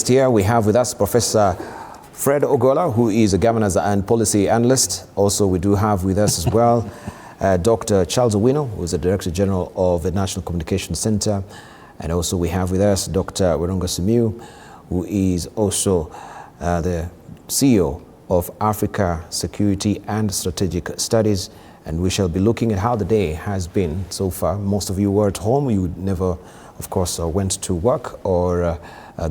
here we have with us Professor Fred Ogola, who is a governance and policy analyst. Also, we do have with us as well Dr. Charles Owino, who is the Director General of the National Communication Center. And also we have with us Dr. Werunga Simiyu, who is also the CEO of Africa Security and Strategic Studies. And we shall be looking at how the day has been so far. Most of you were at home. You never, of course, went to work or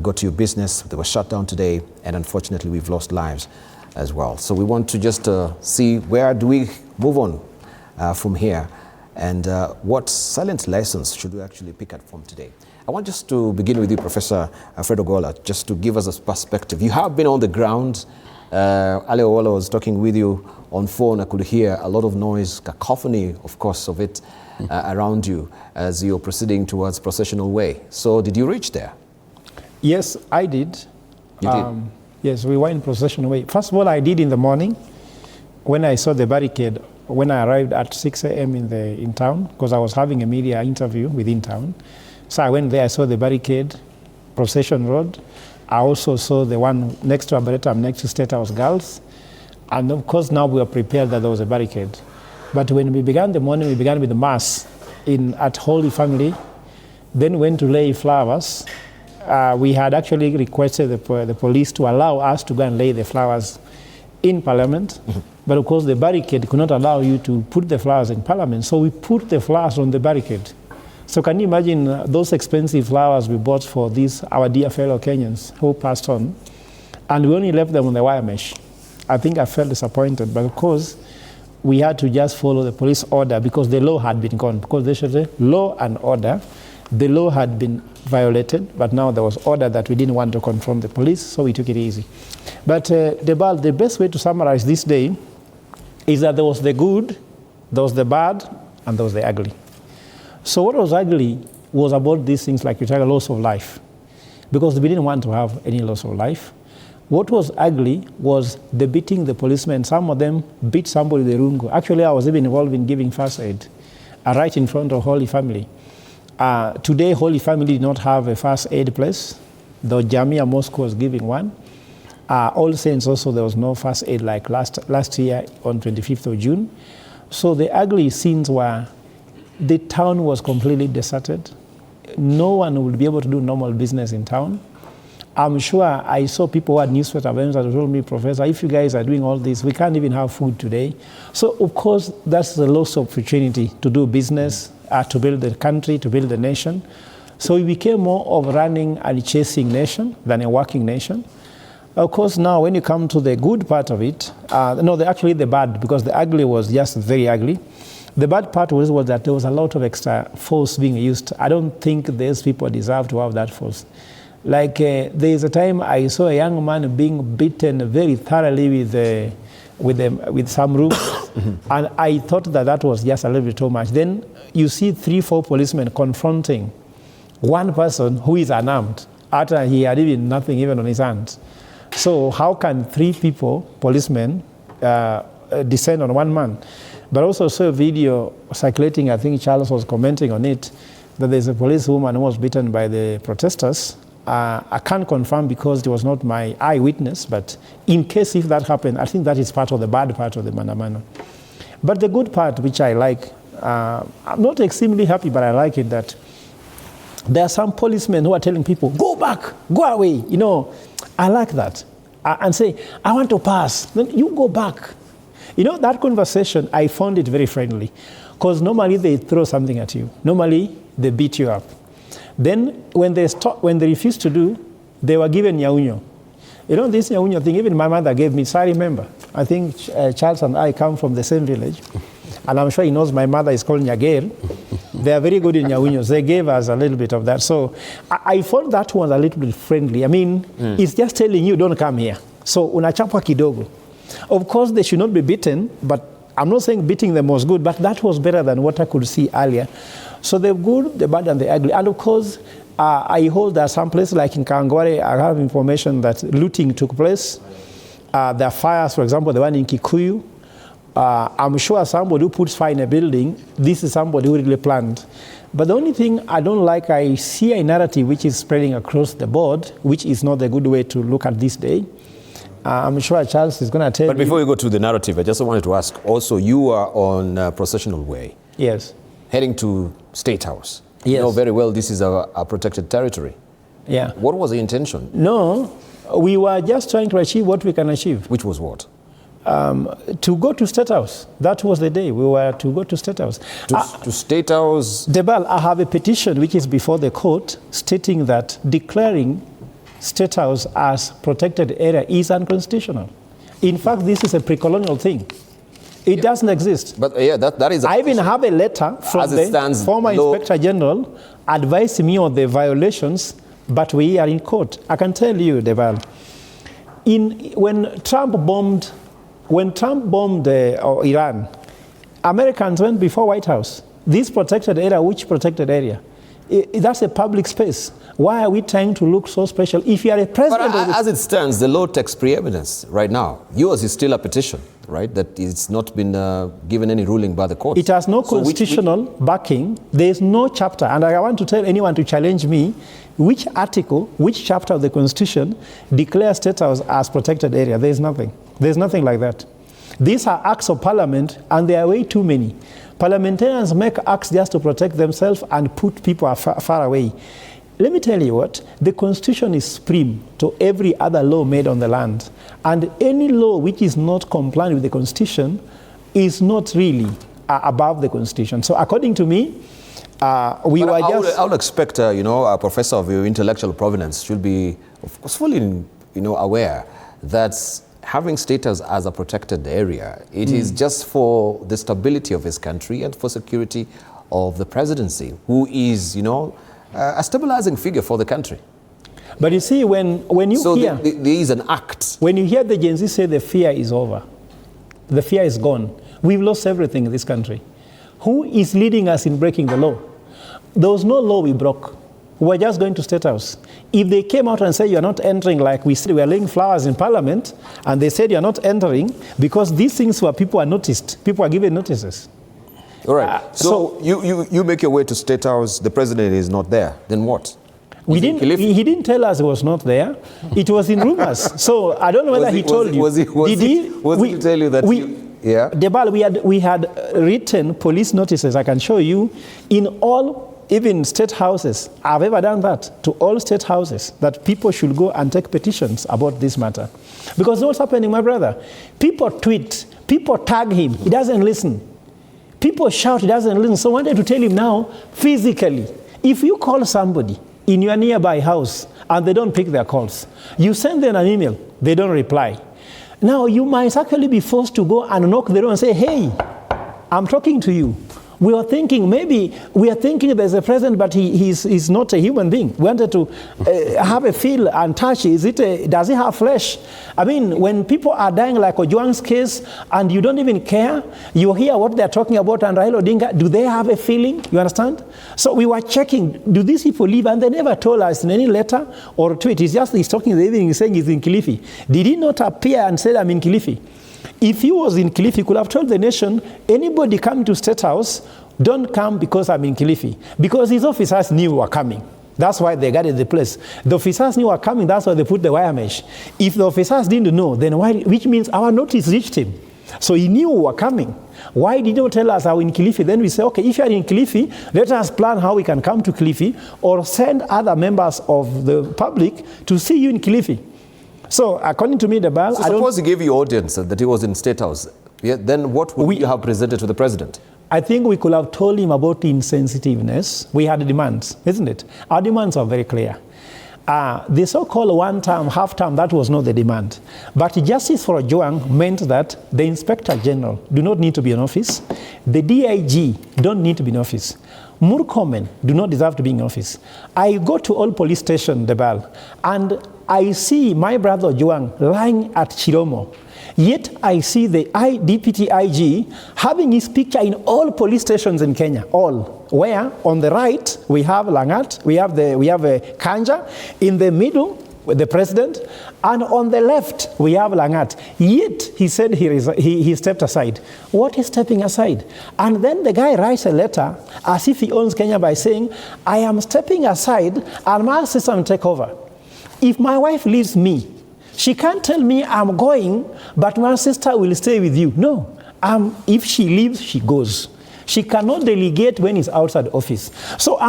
got to your business. They were shut down today, and unfortunately we've lost lives as well. So we want to just see where do we move on from here, and what silent lessons should we actually pick up from today. I want just to begin with you, Professor Fred Ogola, just to give us a perspective. You have been on the ground. Ali Ogola was talking with you on phone. I could hear a lot of noise, cacophony, of course, of it around you as you're proceeding towards processional way. So did you reach there? Yes, I did. You did? Yes, we were in processional way. First of all, I did in the morning when I saw the barricade, when I arrived at 6 a.m. in town, because I was having a media interview within town. So I went there, I saw the barricade, Procession Road. I also saw the one next to Arboretum, next to State House Girls. And of course, now we were prepared that there was a barricade. But when we began the morning, we began with the mass at Holy Family, then went to lay flowers. We had actually requested the police to allow us to go and lay the flowers in Parliament. Mm-hmm. But of course, the barricade could not allow you to put the flowers in Parliament. So we put the flowers on the barricade. So can you imagine those expensive flowers we bought for our dear fellow Kenyans who passed on, and we only left them on the wire mesh. I think I felt disappointed, but of course, we had to just follow the police order because the law had been gone. Because they should say law and order. The law had been violated, but now there was order that we didn't want to confront the police, so we took it easy. But the best way to summarize this day is that there was the good, there was the bad, and there was the ugly. So what was ugly was about these things like you talk loss of life, because we didn't want to have any loss of life. What was ugly was the beating the policemen. Some of them beat somebody with a Werunga. Actually, I was even involved in giving first aid right in front of Holy Family. Today, Holy Family did not have a first aid place, though Jamia Mosque was giving one. All Saints also, there was no first aid like last year on 25th of June. So the ugly scenes were the town was completely deserted. No one would be able to do normal business in town. I'm sure I saw people who had newspaper events that told me, Professor, if you guys are doing all this, we can't even have food today. So of course, that's the loss of opportunity to do business, to build the country, to build the nation. So we became more of running and chasing nation than a working nation. Of course, now when you come to the good part of it, actually the bad, because the ugly was just very ugly. The bad part was that there was a lot of extra force being used. I don't think these people deserve to have that force. Like there is a time I saw a young man being beaten very thoroughly with some rope, and I thought that was just a little bit too much. Then you see 3-4 policemen confronting one person who is unarmed after he had even nothing even on his hands. So how can 3 policemen, descend on one man? But also saw a video circulating, I think Charles was commenting on it, that there's a policewoman who was beaten by the protesters. I can't confirm because it was not my eyewitness, but in case if that happened, I think that is part of the bad part of the Mandamano. But the good part, which I like, I'm not extremely happy, but I like it, that there are some policemen who are telling people, go back, go away. You know, I like that. And say, I want to pass. Then you go back. You know, that conversation, I found it very friendly. Because normally they throw something at you. Normally they beat you up. Then when they refuse to do, they were given Owino. You know, this Owino thing, even my mother gave me, so I remember. I think Charles and I come from the same village. And I'm sure he knows my mother is called Nyager. They are very good in Owino. They gave us a little bit of that. So I thought that was a little bit friendly. I mean, it's just telling you, don't come here. So unachapwa kidogo. Of course, they should not be beaten, but I'm not saying beating them was good, but that was better than what I could see earlier. So the good, the bad, and the ugly. And of course, I hold that some places like in Kangware, I have information that looting took place. There are fires, for example, the one in Kikuyu. I'm sure somebody who puts fire in a building, this is somebody who really planned. But the only thing I don't like, I see a narrative which is spreading across the board, which is not a good way to look at this day. I'm sure Charles is going to tell you. But before you go to the narrative, I just wanted to ask, also you are on Processional Way. Yes. Heading to State House. Yes. You know very well this is a protected territory. Yeah. What was the intention? No, we were just trying to achieve what we can achieve. Which was what? To go to State House. That was the day we were to go to State House. To State House? Debal, I have a petition which is before the court stating that declaring State House as protected area is unconstitutional. In fact, this is a pre-colonial thing. It doesn't exist. But yeah, that is... I even have a letter from the former Inspector General advising me on the violations, but we are in court. I can tell you, Debal, when Trump bombed Iran, Americans went before White House. This protected area, which protected area? That's a public space. Why are we trying to look so special? If you are a president... But as it stands, the law takes preeminence right now. Yours is still a petition, right? That it's not been given any ruling by the court. It has no constitutional backing. There is no chapter. And I want to tell anyone to challenge me, which article, which chapter of the Constitution declares State House as protected area? There is nothing. There's nothing like that. These are acts of parliament, and there are way too many. Parliamentarians make acts just to protect themselves and put people far away. Let me tell you what, the Constitution is supreme to every other law made on the land. And any law which is not compliant with the Constitution is not really above the Constitution. So according to me, I would expect, a professor of your intellectual provenance should be, of course, fully, aware that having status as a protected area, it is just for the stability of his country and for security of the presidency, who is, a stabilizing figure for the country. But you see, when you hear... So there is an act. When you hear the Gen Z say the fear is over, the fear is gone, we've lost everything in this country. Who is leading us in breaking the law? There was no law we broke. We were just going to State House. If they came out and said you're not entering, like we said, we are laying flowers in Parliament, and they said you're not entering, because these things were people are noticed, people are given notices. All right. So you make your way to State House, the president is not there. Then what? He didn't tell us he was not there. It was in rumors. So I don't know whether he told you. Was he to tell you that yeah? Debal, we had written police notices, I can show you, in all, even state houses. I've ever done that to all state houses, that people should go and take petitions about this matter. Because what's happening, my brother? People tweet, people tag him, he doesn't listen. People shout, he doesn't listen. So I wanted to tell him now, physically, if you call somebody in your nearby house and they don't pick their calls, you send them an email, they don't reply. Now you might actually be forced to go and knock the door and say, hey, I'm talking to you. We are thinking, there's a president, but he's not a human being. We wanted to have a feel and touch. Does he have flesh? I mean, when people are dying like Ojwang's case, and you don't even care, you hear what they're talking about, and Raila Odinga, do they have a feeling? You understand? So we were checking, do these people live? And they never told us in any letter or tweet. He's talking in the evening, saying he's in Kilifi. Did he not appear and say, I'm in Kilifi? If he was in Kilifi, he could have told the nation, anybody coming to State House, don't come because I'm in Kilifi. Because his officers knew we were coming. That's why they guarded the place. The officers knew we were coming, that's why they put the wire mesh. If the officers didn't know, then why? Which means our notice reached him. So he knew we were coming. Why did he not tell us how in Kilifi? Then we say, okay, if you are in Kilifi, let us plan how we can come to Kilifi, or send other members of the public to see you in Kilifi. So, according to me, Debal... So suppose he gave you audience that he was in State House, then what would you have presented to the president? I think we could have told him about insensitiveness. We had demands, isn't it? Our demands are very clear. The so-called one-term, half-term, that was not the demand. But justice for Ojwang meant that the Inspector General do not need to be in office. The DIG don't need to be in office. Murkomen do not deserve to be in office. I go to all police stations, Debal, and I see my brother Ojwang lying at Chiromo. Yet I see the Deputy IG having his picture in all police stations in Kenya, all. Where on the right we have Langat, we have Kanja, in the middle the president, and on the left we have Langat. Yet he said he stepped aside. What is stepping aside? And then the guy writes a letter as if he owns Kenya by saying, I am stepping aside and my sister will take over. If my wife leaves me, she can't tell me I'm going, but my sister will stay with you. No. If she leaves, she goes. She cannot delegate when he's outside office. So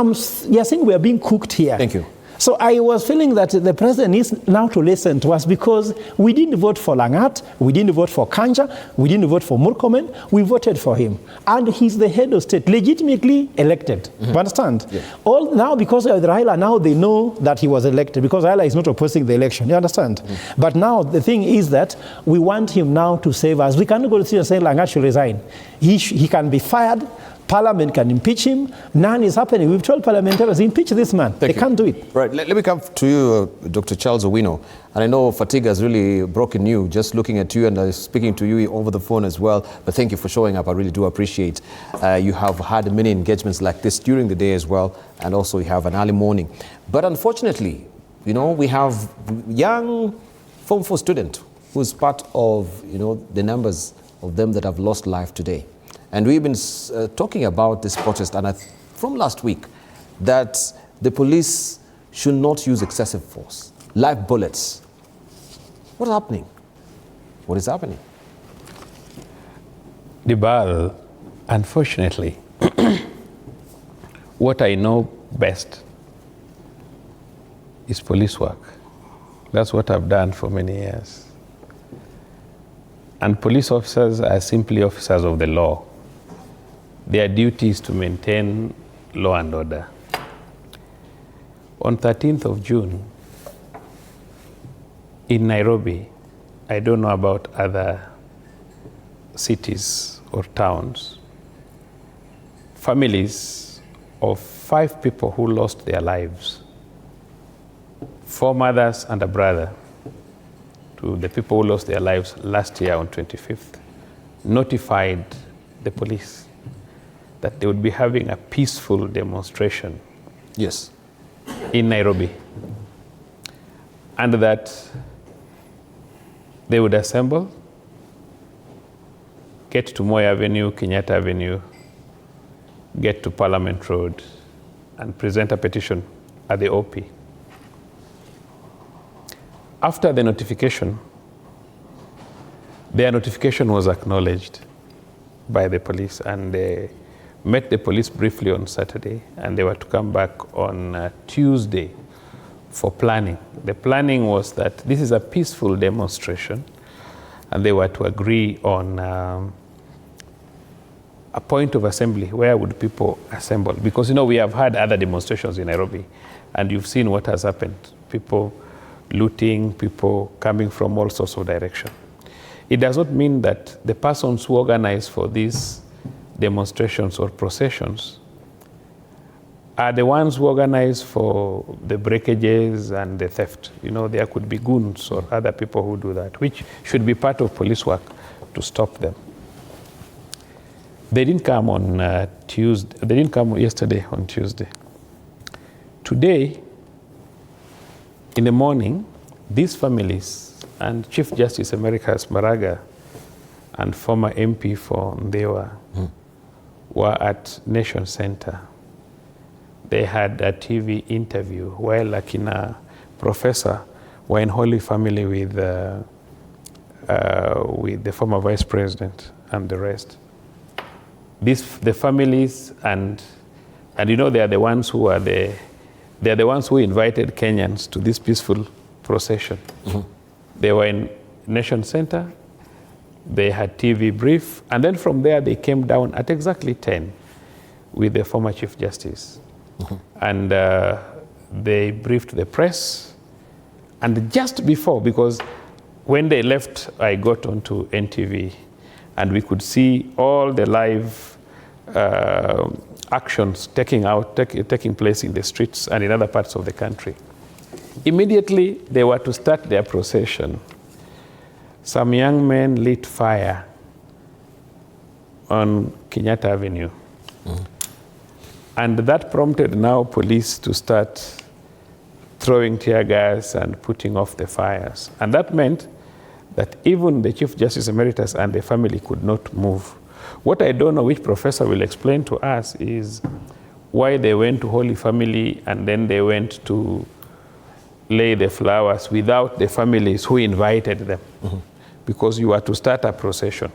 you're saying we are being cooked here. Thank you. So I was feeling that the president needs now to listen to us, because we didn't vote for Langat, we didn't vote for Kanja, we didn't vote for Murkomen, we voted for him. And he's the head of state, legitimately elected. You understand? Yeah. All now, because of Raila, now they know that he was elected, because Raila is not opposing the election. You understand? But now the thing is that we want him now to save us. We cannot go to see and say Langat should resign. He can be fired. Parliament can impeach him. None is happening. We've told parliamentarians, impeach this man. They can't do it. Right. Let me come to you, Dr. Charles Owino. And I know fatigue has really broken you, just looking at you and speaking to you over the phone as well. But thank you for showing up. I really do appreciate. You have had many engagements like this during the day as well. And also you have an early morning. But unfortunately, you know, we have young Form 4 student who's part of, you know, the numbers of them that have lost life today. And we've been talking about this protest, and from last week, that the police should not use excessive force, live bullets. What's happening? What is happening? Dibal, unfortunately, what I know best is police work. That's what I've done for many years. And police officers are simply officers of the law. Their duty is to maintain law and order. On 13th of June, in Nairobi, I don't know about other cities or towns, families of 5 people who lost their lives, 4 mothers and a brother, to the people who lost their lives last year on 25th, notified the police that they would be having a peaceful demonstration. Yes. In Nairobi. And that they would assemble, get to Moi Avenue, Kenyatta Avenue, get to Parliament Road, and present a petition at the OP. After the notification, their notification was acknowledged by the police, and they met the police briefly on Saturday, and they were to come back on Tuesday for planning. The planning was that this is a peaceful demonstration, and they were to agree on a point of assembly. Where would people assemble? Because, you know, we have had other demonstrations in Nairobi, and you've seen what has happened. People looting, people coming from all sorts of directions. It does not mean that the persons who organize for these demonstrations or processions are the ones who organize for the breakages and the theft. You know, there could be goons or other people who do that, which should be part of police work to stop them. They didn't come on Tuesday. They didn't come yesterday on Tuesday. Today, in the morning, these families and Chief Justice Emeritus Maraga and former MP for Ndewa were at Nation Center. They had a TV interview while Akina Professor were in Holy Family with the former Vice President and the rest. The families and you know, they are the ones who are they are the ones who invited Kenyans to this peaceful procession. They were in Nation Center. They had TV brief, and then from there they came down at exactly 10 with the former Chief Justice. And they briefed the press. And just before, because when they left, I got onto NTV, and we could see all the live actions taking place in the streets and in other parts of the country. Immediately, they were to start their procession. Some young men lit fire on Kenyatta Avenue. And that prompted now police to start throwing tear gas and putting off the fires. And that meant that even the Chief Justice Emeritus and the family could not move. What I don't know, which professor will explain to us, is why they went to Holy Family and then they went to lay the flowers without the families who invited them, because you are to start a procession.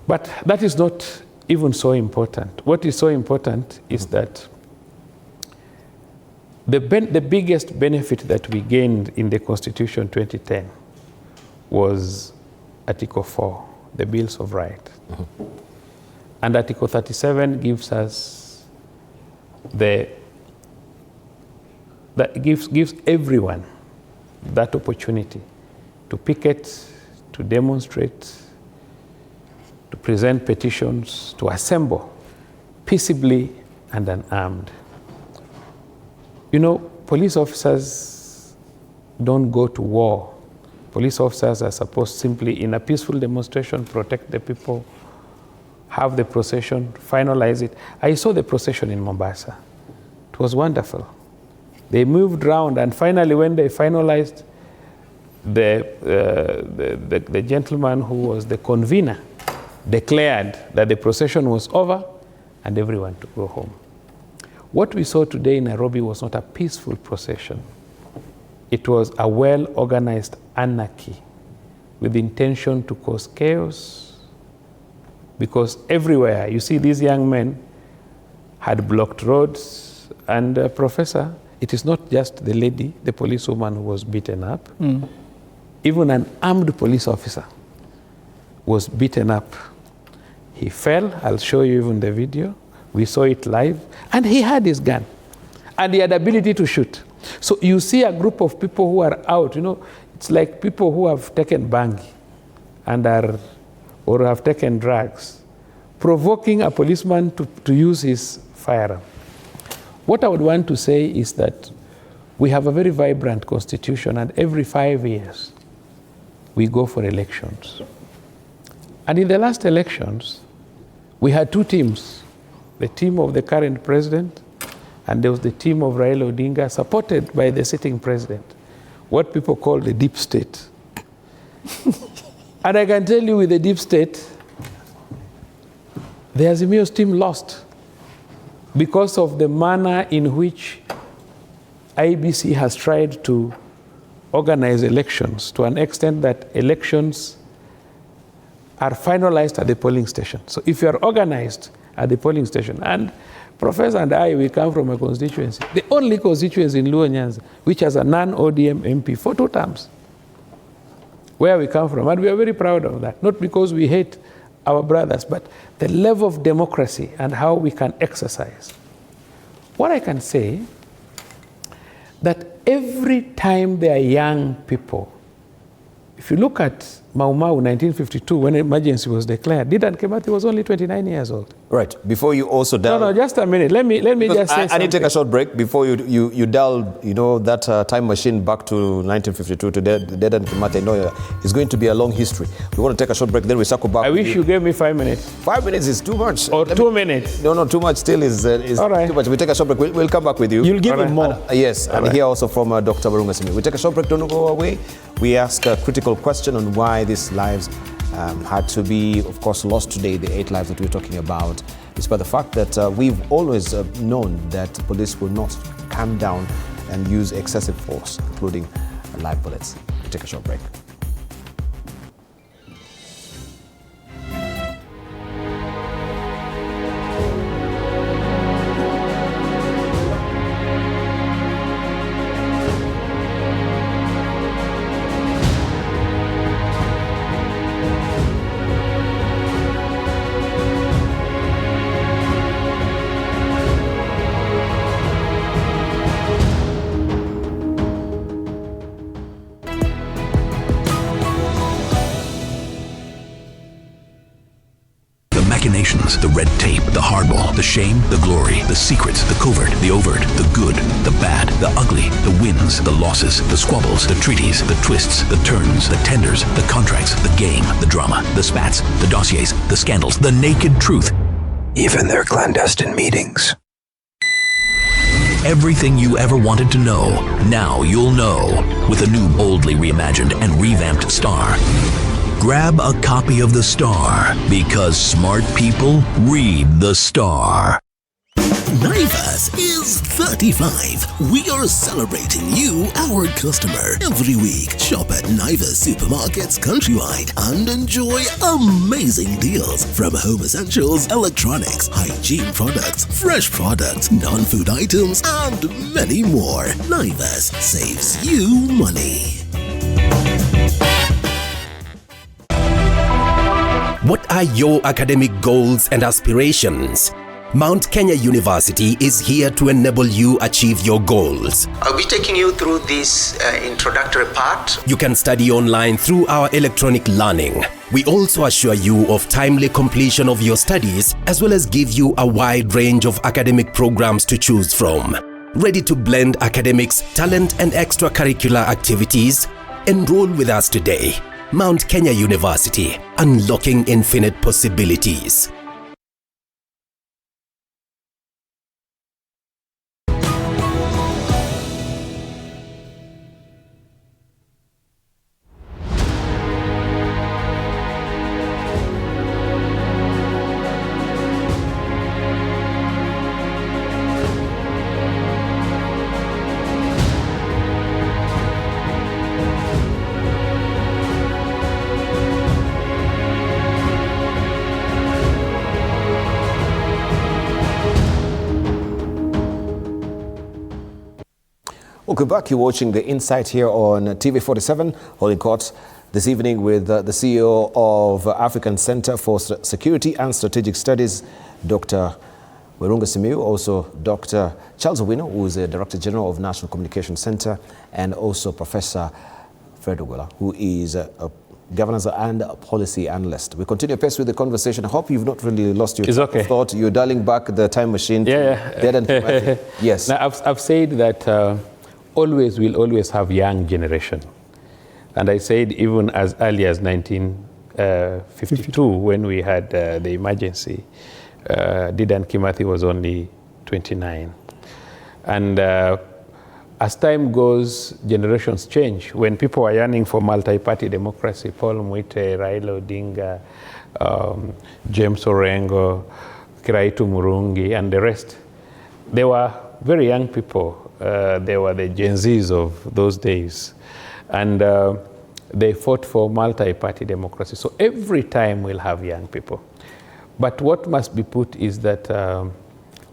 But that is not even so important. What is so important is that the biggest benefit that we gained in the Constitution 2010 was Article 4, the Bills of Rights. And Article 37 gives us gives everyone that opportunity to picket, to demonstrate, to present petitions, to assemble peaceably and unarmed. You know, police officers don't go to war. Police officers are supposed simply, in a peaceful demonstration, protect the people, have the procession, finalize it. I saw the procession in Mombasa. It was wonderful. They moved around, and finally, when they finalized, the gentleman who was the convener declared that the procession was over and everyone to go home. What we saw today in Nairobi was not a peaceful procession. It was a well-organized anarchy with intention to cause chaos, because everywhere, you see, these young men had blocked roads, and Professor, it is not just the lady, the policewoman who was beaten up. Even an armed police officer was beaten up. He fell. I'll show you even the video. We saw it live. And he had his gun. And he had the ability to shoot. So you see a group of people who are out, you know, it's like people who have taken bangi and or have taken drugs, provoking a policeman to use his firearm. What I would want to say is that we have a very vibrant constitution, and every 5 years we go for elections. And in the last elections, we had two teams, the team of the current president, and there was the team of Raila Odinga, supported by the sitting president, what people call the deep state. And I can tell you, with the deep state, the Azimio's team lost because of the manner in which IEBC has tried to organize elections, to an extent that elections are finalized at the polling station. So if you are organized at the polling station, and Professor and I, we come from a constituency, the only constituency in Luo Nyanza which has a non-ODM MP for 2 terms, where we come from. And we are very proud of that, not because we hate our brothers, but the level of democracy and how we can exercise. What I can say, that every time there are young people, if you look at Mau Mau 1952, when emergency was declared, Dedan Kimathi was only 29 years old. Right. Before you also delve... No, just a minute. Let me just say something. I need to take a short break before you delve, you know, that time machine back to 1952 to Dedan Kimathi. I know it's going to be a long history. We want to take a short break, then we circle back. I wish you gave me 5 minutes. 5 minutes is too much. Or 2 minutes. No, too much still is all right. Too much. We take a short break. We'll come back with you. You'll give him more. Yes, and here also from Dr. Werunga Simiyu. We take a short break, don't go away. We ask a critical question on why these lives had to be, of course, lost today, the 8 lives that we're talking about, despite the fact that we've always known that police will not calm down and use excessive force, including live bullets. We take a short break. The red tape, the hardball, the shame, the glory, the secrets, the covert, the overt, the good, the bad, the ugly, the wins, the losses, the squabbles, the treaties, the twists, the turns, the tenders, the contracts, the game, the drama, the spats, the dossiers, the scandals, the naked truth, even their clandestine meetings. Everything you ever wanted to know, now you'll know with a new boldly reimagined and revamped Star. Grab a copy of the Star because smart people read the Star. Naivas is 35. We are celebrating you, our customer. Every week, shop at Naivas supermarkets countrywide and enjoy amazing deals from home essentials, electronics, hygiene products, fresh products, non-food items, and many more. Naivas saves you money. What are your academic goals and aspirations? Mount Kenya University is here to enable you achieve your goals. I'll be taking you through this introductory part. You can study online through our electronic learning. We also assure you of timely completion of your studies, as well as give you a wide range of academic programs to choose from. Ready to blend academics, talent, and extracurricular activities? Enroll with us today. Mount Kenya University, unlocking infinite possibilities. Welcome back. You're watching The Insight here on TV47, holding court this evening with the CEO of African Center for Security and Strategic Studies, Dr. Werunga Simiyu, also Dr. Charles Owino, who is the Director General of National Communication Center, and also Professor Fred Ogola, who is a governance and a policy analyst. We continue pace with the conversation. I hope you've not really lost your thought. You're dialing back the time machine. Yes. Now, I've said that we'll always have young generation. And I said even as early as 1952, when we had the emergency, Dedan Kimathi was only 29. And as time goes, generations change. When people are yearning for multi-party democracy, Paul Mwite, Raila Odinga, James Orengo, Kiraitu Murungi, and the rest, they were very young people. They were the Gen Zs of those days. And they fought for multi-party democracy. So every time we'll have young people. But what must be put is that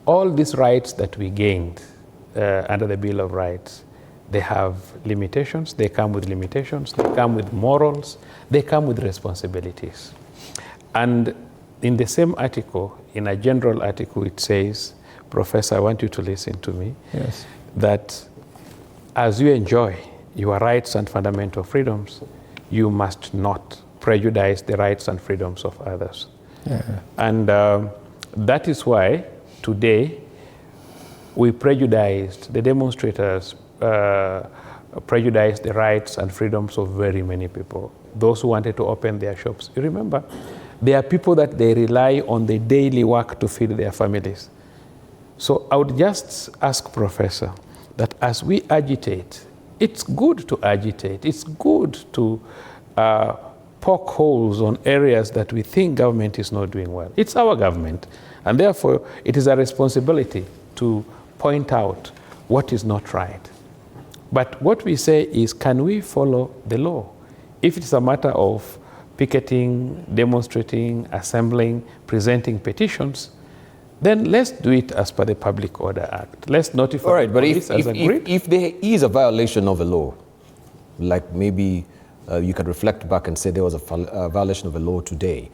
all these rights that we gained under the Bill of Rights, they have limitations. They come with limitations. They come with morals. They come with responsibilities. And in the same article, in a general article, it says, Professor, I want you to listen to me. Yes. That as you enjoy your rights and fundamental freedoms, you must not prejudice the rights and freedoms of others. Yeah. And that is why today we prejudiced, the demonstrators prejudiced the rights and freedoms of very many people. Those who wanted to open their shops. You remember, there are people that they rely on the daily work to feed their families. So I would just ask Professor that as we agitate, it's good to agitate. It's good to poke holes on areas that we think government is not doing well. It's our government, and therefore it is a responsibility to point out what is not right. But what we say is, can we follow the law? If it's a matter of picketing, demonstrating, assembling, presenting petitions, then let's do it as per the Public Order Act. Let's notify. All right, but if there is a violation of a law, like maybe you can reflect back and say there was a violation of a law today,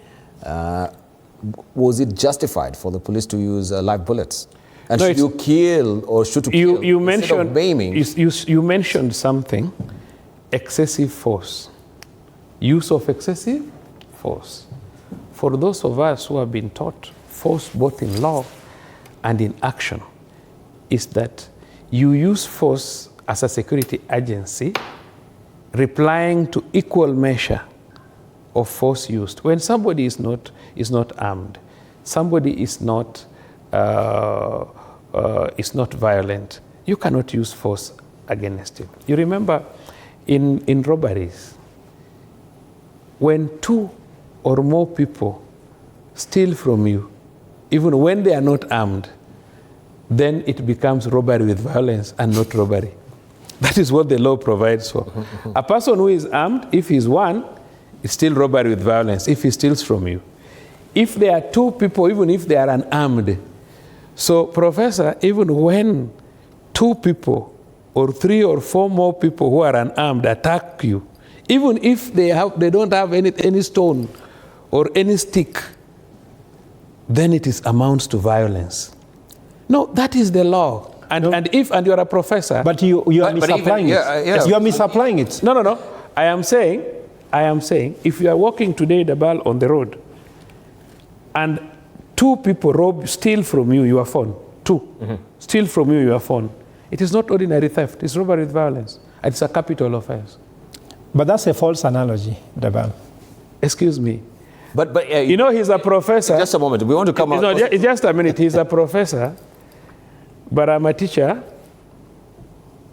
was it justified for the police to use live bullets? And should you kill or should you kill instead of maiming? You mentioned something, excessive force. Use of excessive force. For those of us who have been taught force both in law and in action, is that you use force as a security agency, replying to equal measure of force used. When somebody is not armed, somebody is not is not violent, you cannot use force against him. You remember in robberies, when 2 or more people steal from you, even when they are not armed, then it becomes robbery with violence and not robbery. That is what the law provides for. A person who is armed, if he's one, it's still robbery with violence if he steals from you. If there are 2 people, even if they are unarmed. So, Professor, even when 2 people or 3 or 4 more people who are unarmed attack you, even if they don't have any stone or any stick, then it amounts to violence. No, that is the law. And you are a professor. But you are misapplying it. You are misapplying it. No. I am saying, if you are walking today the ball on the road, and 2 people steal from you your phone, 2 steal from you your phone, it is not ordinary theft. It's robbery with violence. It's a capital offense. But that's a false analogy, Dabal. Excuse me. But you know, he's a professor. Just a moment. We want to come out. No, just a minute. He's a professor, but I'm a teacher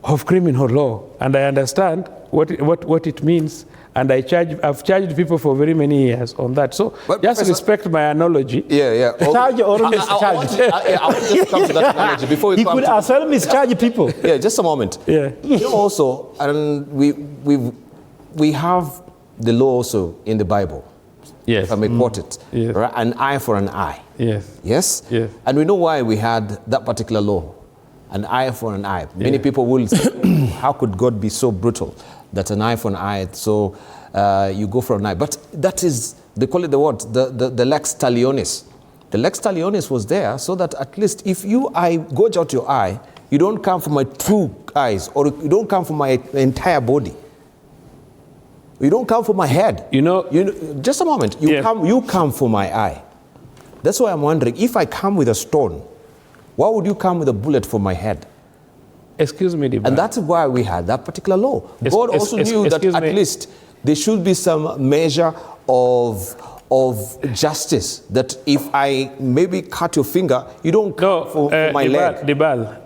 of criminal law, and I understand what it means, and I've charged people for very many years on that. So but just respect my analogy. Yeah. Charge or mischarge. I want to just come to that analogy before we He come could to as well mischarge people. Yeah, just a moment. Yeah. You know, also, and we have the law also in the Bible. Yes. If I may quote it. Yes. Right? An eye for an eye. Yes. Yes? Yes. And we know why we had that particular law. An eye for an eye. Many people will say, how could God be so brutal that an eye for an eye, so you go for an eye. But that is, they call it the what? The lex talionis. The lex talionis was there so that at least if I gouge out your eye, you don't come from my 2 eyes, or you don't come from my entire body. You don't come for my head. You know, just a moment. You come for my eye. That's why I'm wondering, if I come with a stone, why would you come with a bullet for my head? Excuse me, Dibba. And that's why we had that particular law. God also knew that at least there should be some measure of justice, that if I maybe cut your finger, you don't come for my leg. Dibal,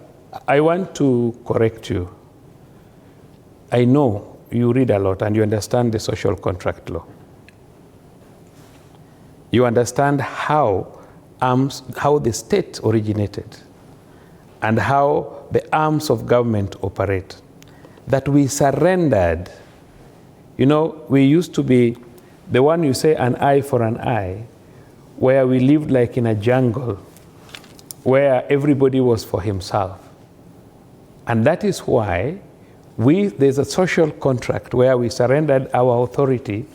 I want to correct you. I know you read a lot and you understand the social contract law. You understand how the state originated and how the arms of government operate. That we surrendered. You know, we used to be the one you say an eye for an eye, where we lived like in a jungle, where everybody was for himself. And that is why there's a social contract where we surrendered our authority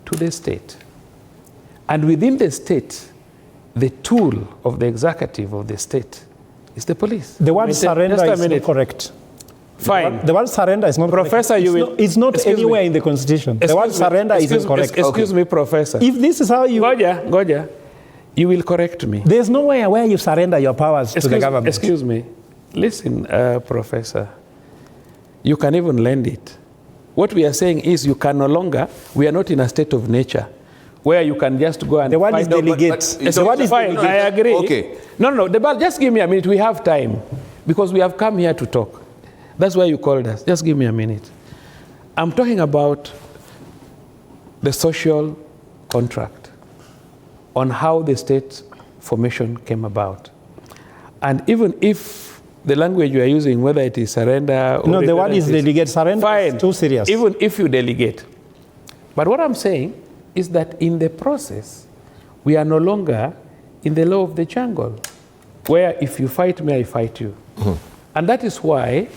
to the state. And within the state, the tool of the executive of the state is the police. The word surrender is not correct. Fine. The word surrender is not Professor, correct. It's not anywhere in the Constitution. The word surrender is incorrect. Excuse me, Professor. If this is how you... Goja, you will correct me. There's nowhere where you surrender your powers to the government. Excuse me. Listen, Professor. You can even lend it. What we are saying is you can no longer, we are not in a state of nature where you can just go and... The word is delegate. The word is fine, I agree. Okay. No, just give me a minute. We have time because we have come here to talk. That's why you called us. Just give me a minute. I'm talking about the social contract on how the state formation came about. And even if the language you are using, whether it is surrender or... No, the word is delegate. Surrender is too serious. Even if you delegate. But what I'm saying is that in the process, we are no longer in the law of the jungle, where if you fight me, I fight you. Mm-hmm. And that is why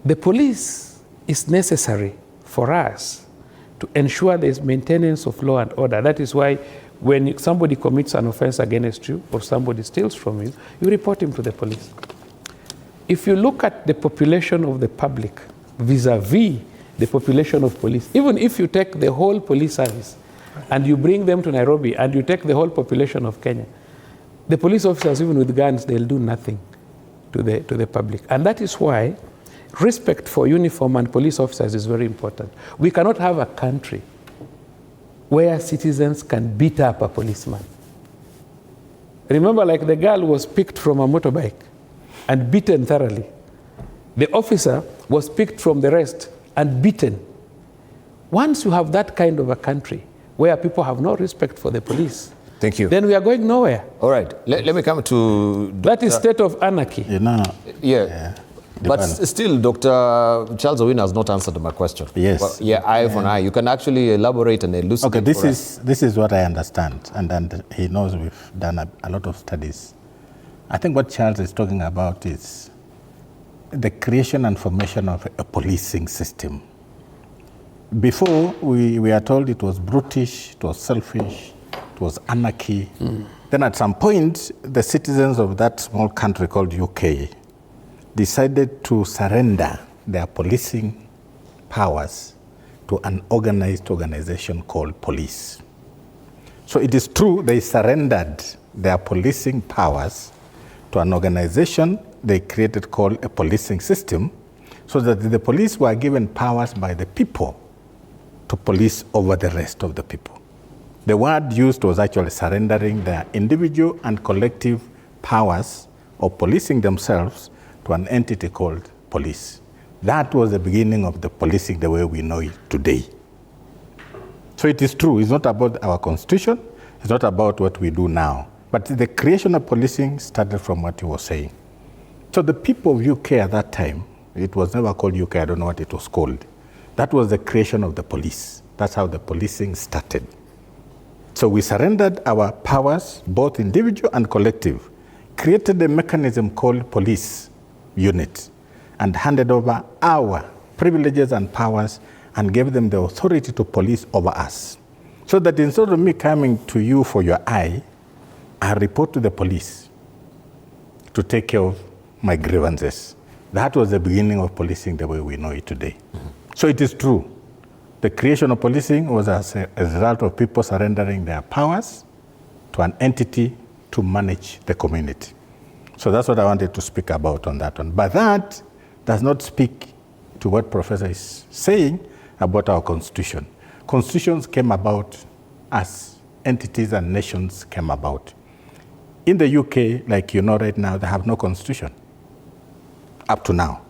the police is necessary for us to ensure there is maintenance of law and order. That is why when somebody commits an offense against you or somebody steals from you, you report him to the police. If you look at the population of the public vis-a-vis the population of police, even if you take the whole police service and you bring them to Nairobi and you take the whole population of Kenya, the police officers, even with guns, they'll do nothing to the public. And that is why respect for uniform and police officers is very important. We cannot have a country where citizens can beat up a policeman. Remember, like the girl was picked from a motorbike. and beaten thoroughly. The officer was picked from the rest and beaten. Once you have that kind of a country where people have no respect for the police, thank you. Then we are going nowhere. All right, let me come to That is state of anarchy. Yeah. But still, Dr. Charles Owino has not answered my question. Yes. Well, yeah, eye for an eye. You can actually elaborate and elucidate. Okay, this is what I understand, and he knows we've done a lot of studies. I think what Charles is talking about is the creation and formation of a policing system. Before, we are told it was brutish, it was selfish, it was anarchy. Then at some point, the citizens of that small country called UK decided to surrender their policing powers to an organized organization called police. So it is true they surrendered their policing powers to an organization they created called a policing system, so that the police were given powers by the people to police over the rest of the people. The word used was actually surrendering their individual and collective powers of policing themselves to an entity called police. That was the beginning of the policing the way we know it today. So it is true, it's not about our constitution, it's not about what we do now, but the creation of policing started from what you were saying. So the people of UK at that time, it was never called UK, I don't know what it was called. That was the creation of the police. That's how the policing started. So we surrendered our powers, both individual and collective, created a mechanism called police unit, and handed over our privileges and powers and gave them the authority to police over us. So that instead of me coming to you for your eye, I report to the police to take care of my grievances. That was the beginning of policing the way we know it today. So it is true. The creation of policing was as a result of people surrendering their powers to an entity to manage the community. So that's what I wanted to speak about on that one. But that does not speak to what Professor is saying about our constitution. Constitutions came about as entities and nations came about. In the UK, like you know right now, they have no constitution. Up to now,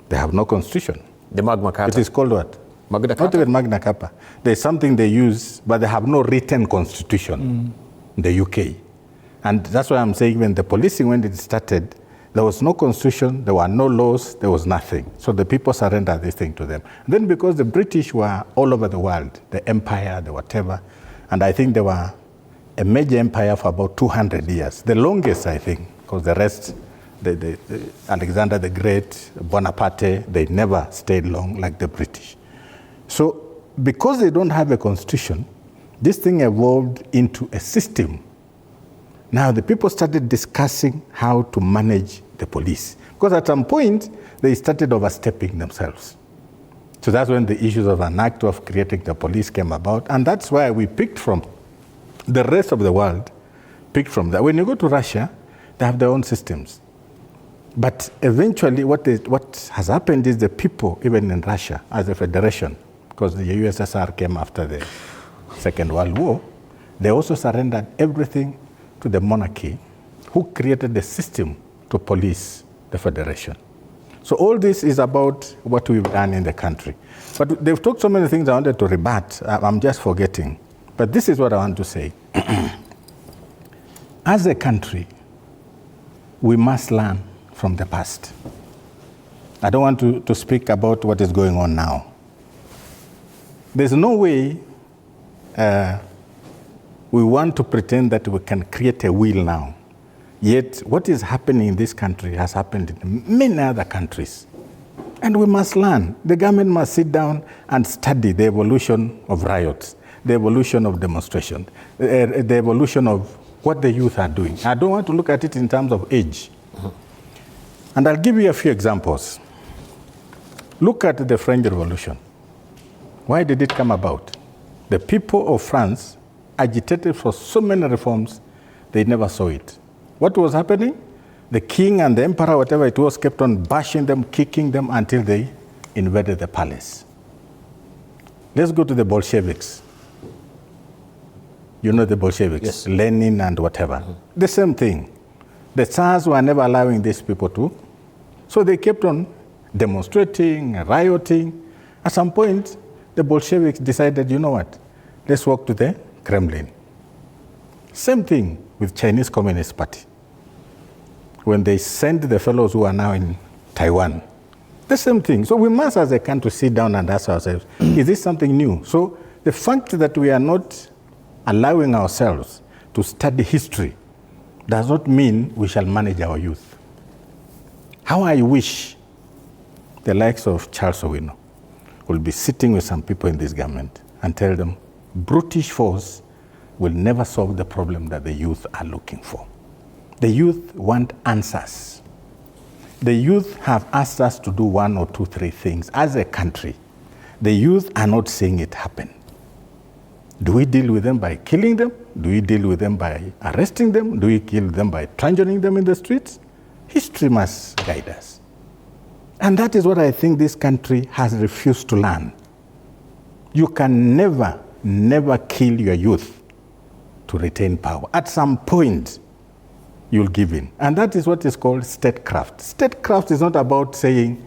they have no constitution. The Magna Carta. It is called what? Magna Carta? Not even Magna Carta. There's something they use, but they have no written constitution in the UK. And that's why I'm saying when the policing, when it started, there was no constitution, there were no laws, there was nothing. So the people surrendered this thing to them. And then because the British were all over the world, the empire, the whatever, and I think they were a major empire for about 200 years. The longest, I think, because the rest, the Alexander the Great, Bonaparte, they never stayed long like the British. So because they don't have a constitution, this thing evolved into a system. Now the people started discussing how to manage the police. Because at some point, they started overstepping themselves. So that's when the issues of an act of creating the police came about. And that's why we picked from the rest of the world, picked from that. When you go to Russia, they have their own systems. But eventually what has happened is the people, even in Russia, as a federation, because the USSR came after the Second World War, they also surrendered everything to the monarchy, who created the system to police the federation. So all this is about what we've done in the country. But they've talked so many things I wanted to rebut, I'm just forgetting. But this is what I want to say. As a country, we must learn from the past. I don't want to speak about what is going on now. There's no way we want to pretend that we can create a wheel now. Yet what is happening in this country has happened in many other countries. And we must learn. The government must sit down and study the evolution of riots, the evolution of demonstrations, the evolution of what the youth are doing. I don't want to look at it in terms of age. And I'll give you a few examples. Look at the French Revolution. Why did it come about? The people of France agitated for so many reforms, they never saw it. What was happening? The king and the emperor, whatever it was, kept on bashing them, kicking them until they invaded the palace. Let's go to the Bolsheviks. You know the Bolsheviks, yes. Lenin and whatever. The same thing. The Tsars were never allowing these people to. So they kept on demonstrating, rioting. At some point, the Bolsheviks decided, you know what, let's walk to the Kremlin. Same thing with Chinese Communist Party. When they sent the fellows who are now in Taiwan, the same thing. So we must, as a country, sit down and ask ourselves, is this something new? So the fact that we are not allowing ourselves to study history does not mean we shall manage our youth. How I wish the likes of Charles Owino will be sitting with some people in this government and tell them, brutish force will never solve the problem that the youth are looking for. The youth want answers. The youth have asked us to do 1 or 2, 3 things as a country. The youth are not seeing it happen. Do we deal with them by killing them? Do we deal with them by arresting them? Do we kill them by truncheoning them in the streets? History must guide us. And that is what I think this country has refused to learn. You can never, never kill your youth to retain power. At some point, you'll give in. And that is what is called statecraft. Statecraft is not about saying,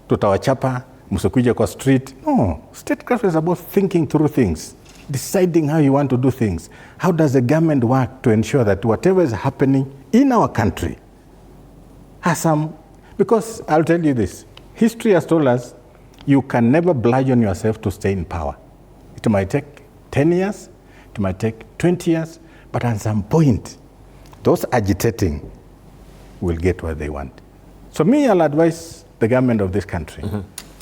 tutawachapa, msikuja kwa street. No, statecraft is about thinking through things, deciding how you want to do things. How does the government work to ensure that whatever is happening in our country has some, because I'll tell you this, history has told us you can never bludgeon yourself to stay in power. It might take 10 years, it might take 20 years, but at some point, those agitating will get what they want. So me, I'll advise the government of this country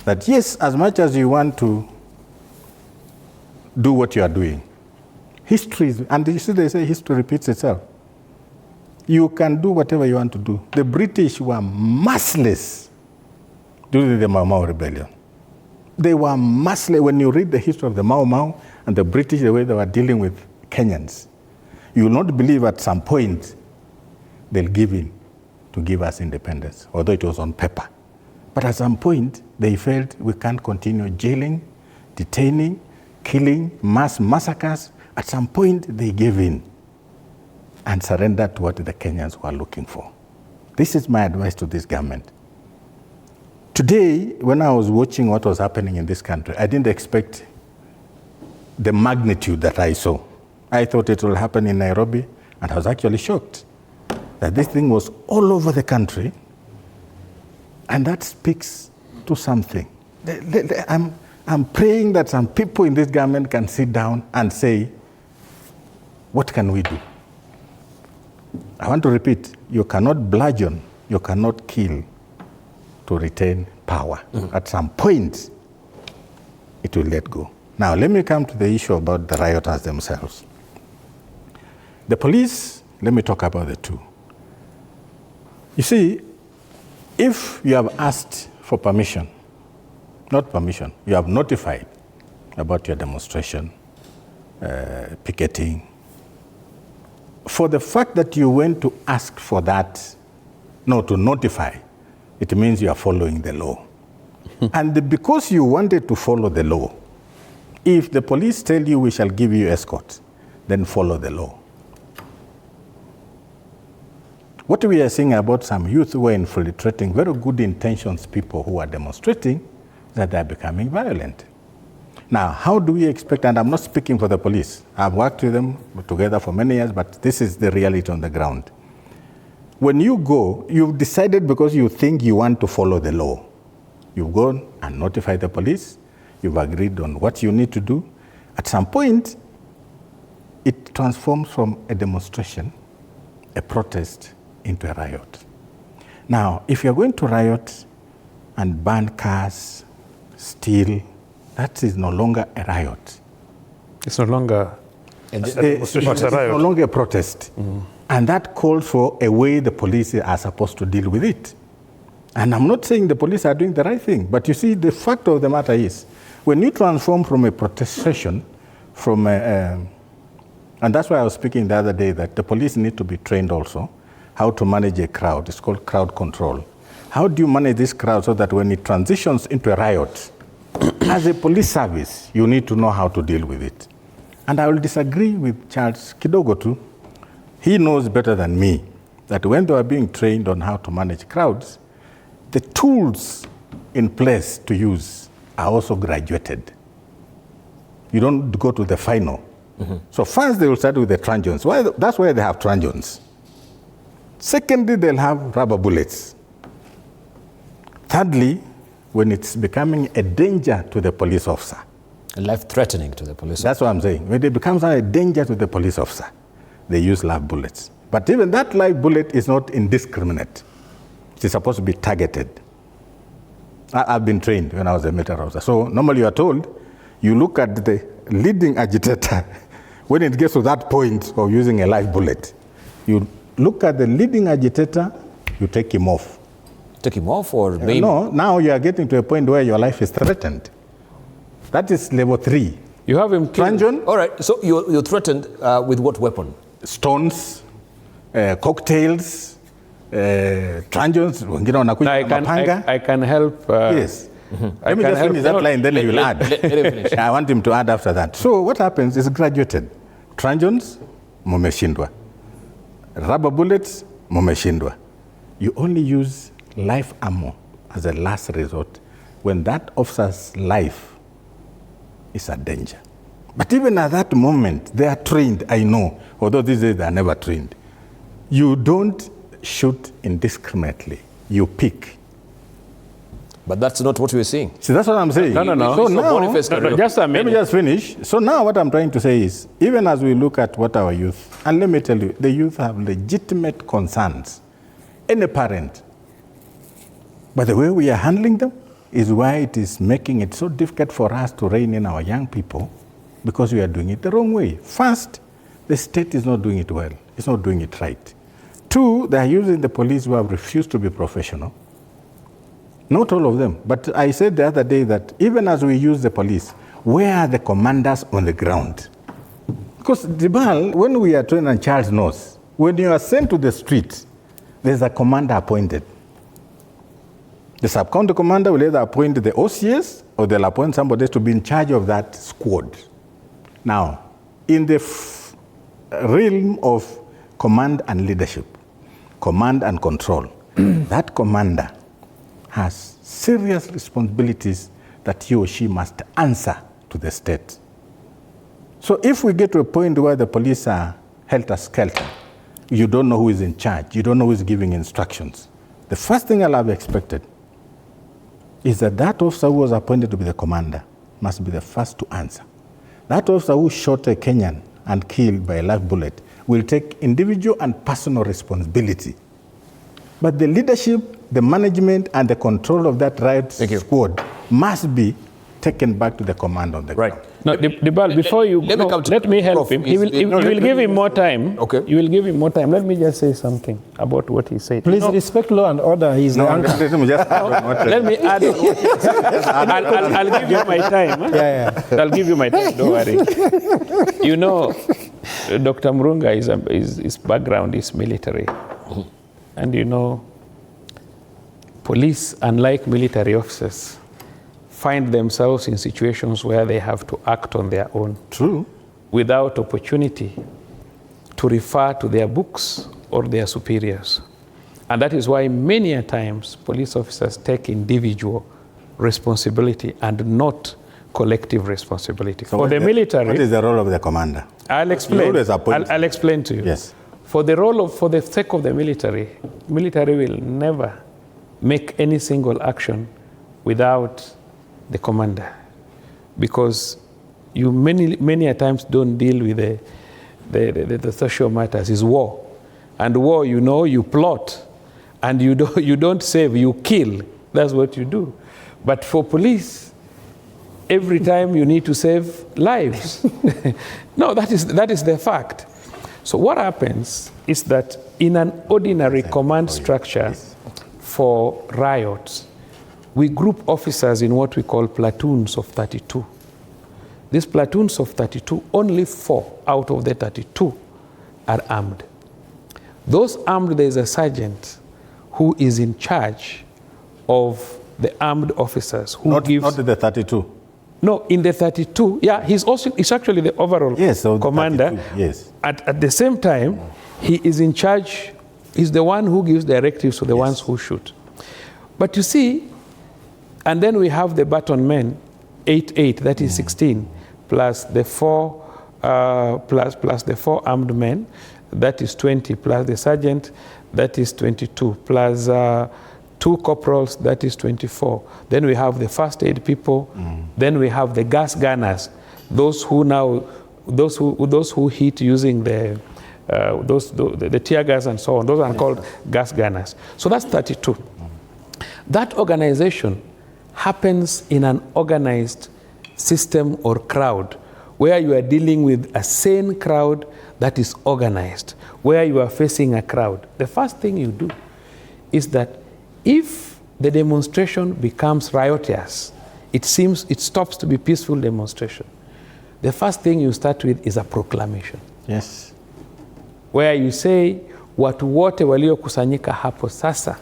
that yes, as much as you want to do what you are doing, history is, and you see they say history repeats itself. You can do whatever you want to do. The British were merciless during the Mau Mau rebellion. They were merciless. When you read the history of the Mau Mau and the British, the way they were dealing with Kenyans, you will not believe at some point they'll give in to give us independence, although it was on paper. But at some point, they felt we can't continue jailing, detaining, killing, mass massacres. At some point, they gave in and surrendered to what the Kenyans were looking for. This is my advice to this government. Today, when I was watching what was happening in this country, I didn't expect the magnitude that I saw. I thought it will happen in Nairobi, and I was actually shocked that this thing was all over the country, and that speaks to something. I'm praying that some people in this government can sit down and say, what can we do? I want to repeat, you cannot bludgeon, you cannot kill to retain power. At some point, it will let go. Now, let me come to the issue about the rioters themselves. The police, let me talk about the two. You see, if you have asked for permission, not permission, you have notified about your demonstration, picketing, for the fact that you went to ask for that, to notify, it means you are following the law. And because you wanted to follow the law, if the police tell you we shall give you escort, then follow the law. What we are seeing about some youth who are infiltrating very good intentions people who are demonstrating, that they are becoming violent. Now, how do we expect, and I'm not speaking for the police, I've worked with them together for many years, but this is the reality on the ground. When you go, you've decided because you think you want to follow the law. You've gone and notified the police, you've agreed on what you need to do. At some point, it transforms from a demonstration, a protest, into a riot. Now, if you're going to riot and burn cars, steal, that is no longer a riot. It's no longer a demonstration, but a riot. It's no longer a protest. And that calls for a way the police are supposed to deal with it. And I'm not saying the police are doing the right thing, but you see, the fact of the matter is, when you transform from a protestation, and that's why I was speaking the other day, that the police need to be trained also, how to manage a crowd. It's called crowd control. How do you manage this crowd so that when it transitions into a riot, as a police service, you need to know how to deal with it. And I will disagree with Charles kidogo too. He knows better than me that when they were being trained on how to manage crowds, the tools in place to use are also graduated. You don't go to the final. So first they will start with the truncheons. That's why they have truncheons. Secondly, they'll have rubber bullets. Thirdly, when it's becoming a danger to the police officer. Life-threatening to the police officer. That's what I'm saying. When it becomes a danger to the police officer, they use live bullets. But even that live bullet is not indiscriminate. It is supposed to be targeted. I've been trained when I was a military officer. So normally you are told, you look at the leading agitator. When it gets to that point of using a live bullet, you look at the leading agitator, you take him off. Take him off or maybe? No, now you are getting to a point where your life is threatened. That is level 3. You have him killed. Truncheon. All right, so you're threatened with what weapon? Stones, cocktails, truncheons. I can help. Yes. Let me just finish that line, then you will add. Let him finish. I want him to add after that. So what happens is graduated. Truncheons, mumeshindwa. Rubber bullets, mumeshindwa. You only use live ammo as a last resort when that officer's life is a danger. But even at that moment, they are trained, I know, although these days they are never trained. You don't shoot indiscriminately. You pick. But that's not what we're seeing. See, that's what I'm saying. No. So now, just a minute. let me just finish. So now what I'm trying to say is, even as we look at what our youth, and let me tell you, the youth have legitimate concerns. Any parent. But the way we are handling them is why it is making it so difficult for us to rein in our young people, because we are doing it the wrong way. First, the state is not doing it well. It's not doing it right. 2, they are using the police who have refused to be professional. Not all of them. But I said the other day that even as we use the police, where are the commanders on the ground? Because Dibal, when we are trained, and Charles knows, when you are sent to the street, there's a commander appointed. The sub-county commander will either appoint the OCS or they'll appoint somebody to be in charge of that squad. Now, in the realm of command and leadership, command and control, that commander has serious responsibilities that he or she must answer to the state. So if we get to a point where the police are helter-skelter, you don't know who is in charge, you don't know who is giving instructions, the first thing I'll have expected is that that officer who was appointed to be the commander must be the first to answer. That officer who shot a Kenyan and killed by a live bullet will take individual and personal responsibility. But the leadership, the management, and the control of that riot squad must be taken back to the command on the ground. No, Dibal, before you go, let me help him. You will give him more time. Okay. You will give him more time. Let me just say something about what he said. Please respect law and order. He's the anchor. Let me add. I'll give you my time. Huh? Yeah. I'll give you my time. Don't worry. You know, Dr. Murunga his background is military, and you know, police, unlike military officers, find themselves in situations where they have to act on their own. True. Without opportunity to refer to their books or their superiors. And that is why many a times police officers take individual responsibility and not collective responsibility. So for the military, what is the role of the commander? I'll explain. I'll explain to you. Yes. For the sake of the military will never make any single action without the commander, because you many a times don't deal with the social matters. It's war, and war, you know, you plot, and you don't save, you kill. That's what you do. But for police, every time you need to save lives. No, that is the fact. So what happens is that in an ordinary command structure for riots, we group officers in what we call platoons of 32. These platoons of 32, only 4 out of the 32 are armed. Those armed, there is a sergeant who is in charge of the armed officers. Who not the 32. No, in the 32, yeah, he's actually the overall commander. 32, yes. At the same time, he is in charge is the one who gives directives to the ones who shoot. But you see, and then we have the baton men, 8, that is 16, plus the 4 plus the 4 armed men, that is 20, plus the sergeant, that is 22, plus 2 corporals, that is 24. Then we have the first aid people. Then we have the gas gunners, those who hit using the tear gas and so on. Those are called gas gunners. So that's 32. That organization happens in an organized system or crowd, where you are dealing with a sane crowd that is organized, where you are facing a crowd. The first thing you do is that if the demonstration becomes riotous, it stops to be peaceful demonstration. The first thing you start with is a proclamation. Yes. Where you say, watu wote waliokusanyika hapo sasa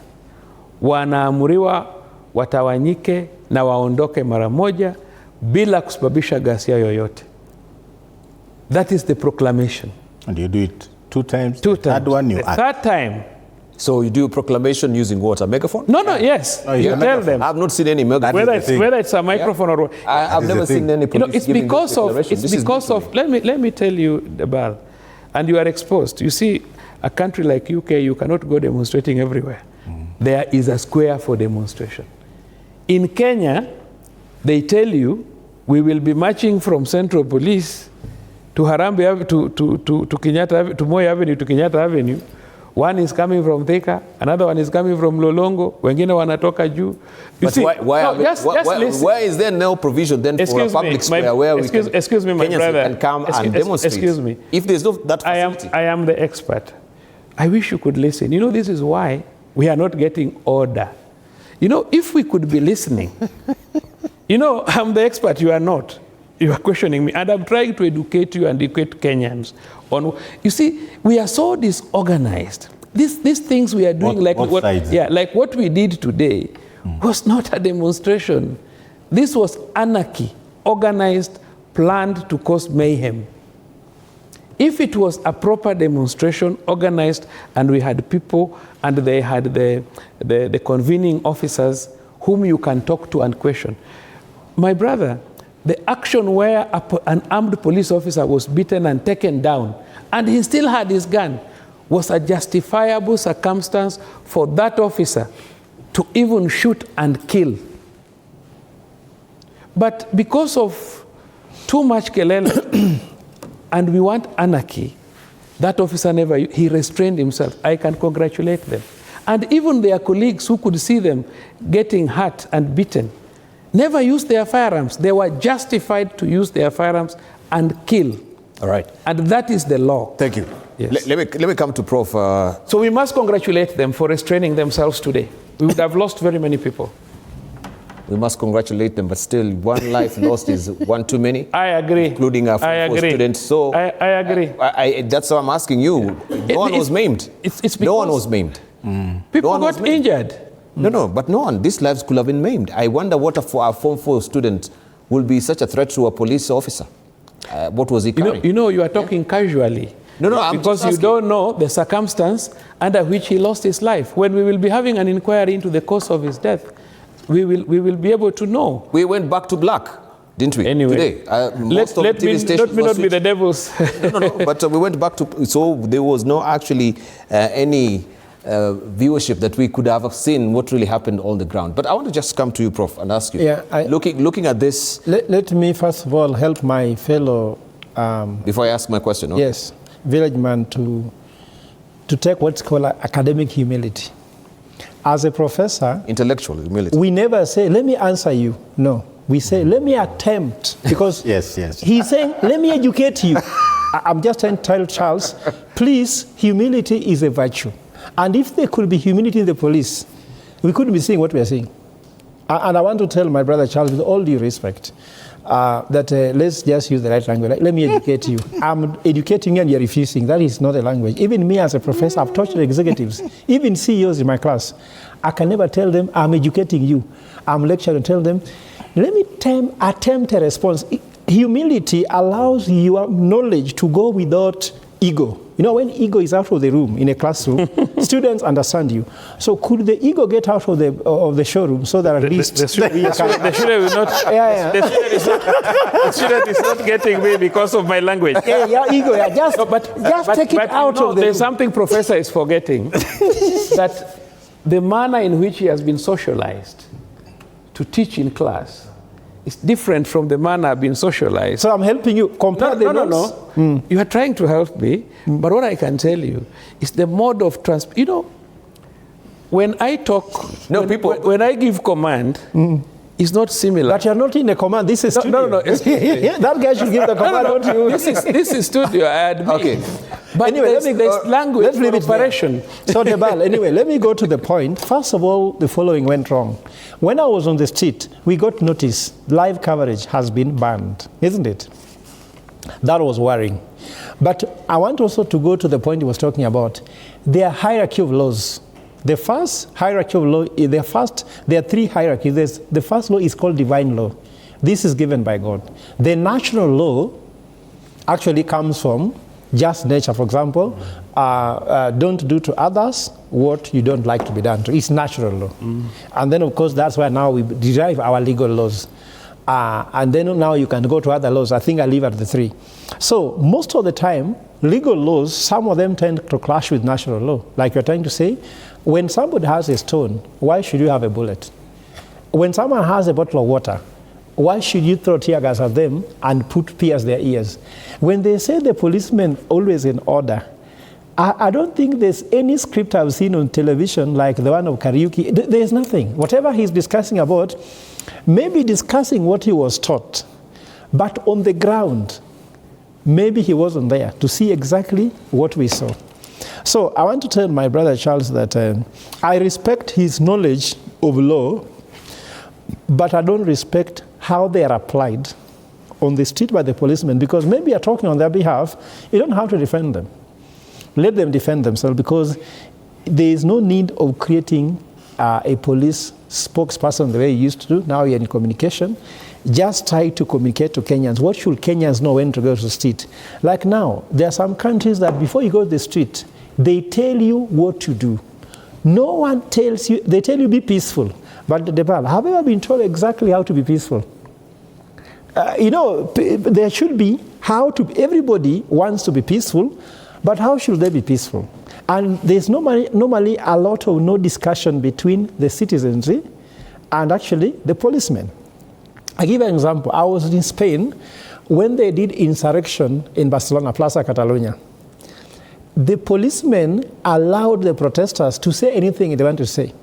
wanaamuriwa watawanyike na waondoke mara moja bila kusababisha ghasia yoyote. That is the proclamation. And you do it 2 times? 2 times. Third one you act. Third time. So you do a proclamation using what, a megaphone? No, yes. No, you tell them. I've not seen any megaphone. Whether it's a microphone or what. I've never seen any police it's giving because this of, let me tell you, Bal, and you are exposed. You see, a country like UK, you cannot go demonstrating everywhere. There is a square for demonstration. In Kenya, they tell you, we will be marching from Central Police to Harambee to Kenyatta, to Moi Avenue to Kenyatta Avenue. One is coming from Thika, another one is coming from Lolongo, wengine wanatoka juu. But why is there no provision then for a public square where excuse me, my brother, can come and demonstrate? Excuse me. If there's no that facility. I am the expert. I wish you could listen. You know, this is why we are not getting order. You know, if we could be listening, you know, I'm the expert, you are not. You are questioning me, and I'm trying to educate you and educate Kenyans on. You see, we are so disorganized. These things we are doing, like what we did today, was not a demonstration. This was anarchy, organized, planned to cause mayhem. If it was a proper demonstration, organized, and we had people, and they had the convening officers whom you can talk to and question. My brother, the action where an armed police officer was beaten and taken down, and he still had his gun, was a justifiable circumstance for that officer to even shoot and kill. But because of too much kelele, and we want anarchy, that officer he restrained himself. I can congratulate them. And even their colleagues who could see them getting hurt and beaten, never used their firearms. They were justified to use their firearms and kill. All right. And that is the law. Thank you. Yes. Let me come to Prof. So we must congratulate them for restraining themselves today. We would have lost very many people. We must congratulate them, but still, one life lost is one too many. I agree. Including our students. So I agree. That's why I'm asking you. No one was maimed. No one was maimed. People got injured. No, but no one. These lives could have been maimed. I wonder what our Form 4 student will be such a threat to a police officer. What was he carrying? You are talking casually. No, because you don't know the circumstance under which he lost his life. When we will be having an inquiry into the cause of his death, we will be able to know. We went back to black, didn't we? Anyway, today, let me not be the devil's. No, but we went back to, so there was no actually any viewership that we could have seen what really happened on the ground. But I want to just come to you, Prof, and ask you, looking at this. Let me first of all help my fellow. Before I ask my question, okay? Yes, village man to take what's called academic humility. As a professor, intellectual humility. We never say, let me answer you. No, we say, let me attempt. Because yes. He's saying, let me educate you. I'm just trying to tell Charles, please, humility is a virtue. And if there could be humility in the police, we couldn't be seeing what we are seeing. And I want to tell my brother Charles, with all due respect, that let's just use the right language. Let me educate you. I'm educating you and you're refusing. That is not a language. Even me as a professor, I've taught executives, even CEOs in my class. I can never tell them, I'm educating you. I'm lecturing and tell them, let me attempt a response. Humility allows your knowledge to go without ego. You know, when ego is out of the room in a classroom, students understand you. So could the ego get out of the showroom so that at least the student will not. The student is not getting me because of my language. Yeah, ego. Yeah, just take it out of the There's room. something Professor is forgetting, that the manner in which he has been socialized to teach in class is different from the manner I've been socialized. So I'm helping you compare the notes. No. You are trying to help me, but what I can tell you is the mode of you know, when I talk, when I give command, it's not similar. But you're not in a command. This is studio. No. That guy should give the command, don't you? This is studio, I admit. Okay. But anyway, there's language for operation. So, Debal, anyway, let me go to the point. First of all, the following went wrong. When I was on the street, we got notice live coverage has been banned, isn't it? That was worrying. But I want also to go to the point he was talking about. There are hierarchy of laws. The first hierarchy of law, there are three hierarchies. The first law is called divine law. This is given by God. The natural law actually comes from just nature. For example, don't do to others what you don't like to be done to. It's natural law. And then, of course, that's why now we derive our legal laws. And then now you can go to other laws. I think I leave at the three. So most of the time, legal laws, some of them tend to clash with natural law. Like you're trying to say, when somebody has a stone, why should you have a bullet? When someone has a bottle of water, why should you throw tear gas at them and pierce their ears? When they say the policemen always in order, I don't think there's any script I've seen on television like the one of Kariuki. There's nothing. Whatever he's discussing about, maybe discussing what he was taught, but on the ground, maybe he wasn't there to see exactly what we saw. So I want to tell my brother Charles that I respect his knowledge of law, but I don't respect how they are applied on the street by the policemen, because maybe you're talking on their behalf. You don't have to defend them. Let them defend themselves, because there is no need of creating a police spokesperson the way you used to do. Now you're in communication. Just try to communicate to Kenyans. What should Kenyans know when to go to the street? Like now, there are some countries that before you go to the street, they tell you what to do. No one tells you, they tell you be peaceful. But Debal, have you ever been told exactly how to be peaceful? You know, there should be everybody wants to be peaceful, but how should they be peaceful? And there's normally a lot of no discussion between the citizenry and actually the policemen. I give an example. I was in Spain when they did insurrection in Barcelona, Plaza Catalunya. The policemen allowed the protesters to say anything they want to say.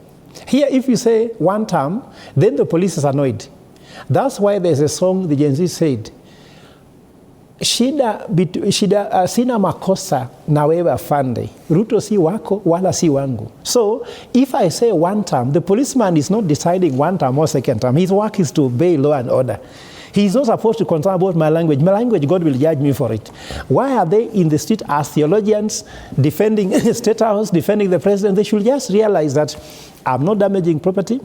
Here, if you say one term, then the police is annoyed. That's why there's a song the Gen Z said, Shida sina makosa na wewe afande. Ruto si wako wala si wangu. So if I say one term, the policeman is not deciding one term or second term. His work is to obey law and order. He's not supposed to concern about my language. My language, God will judge me for it. Why are they in the street as theologians defending State House, defending the president? They should just realize that I'm not damaging property.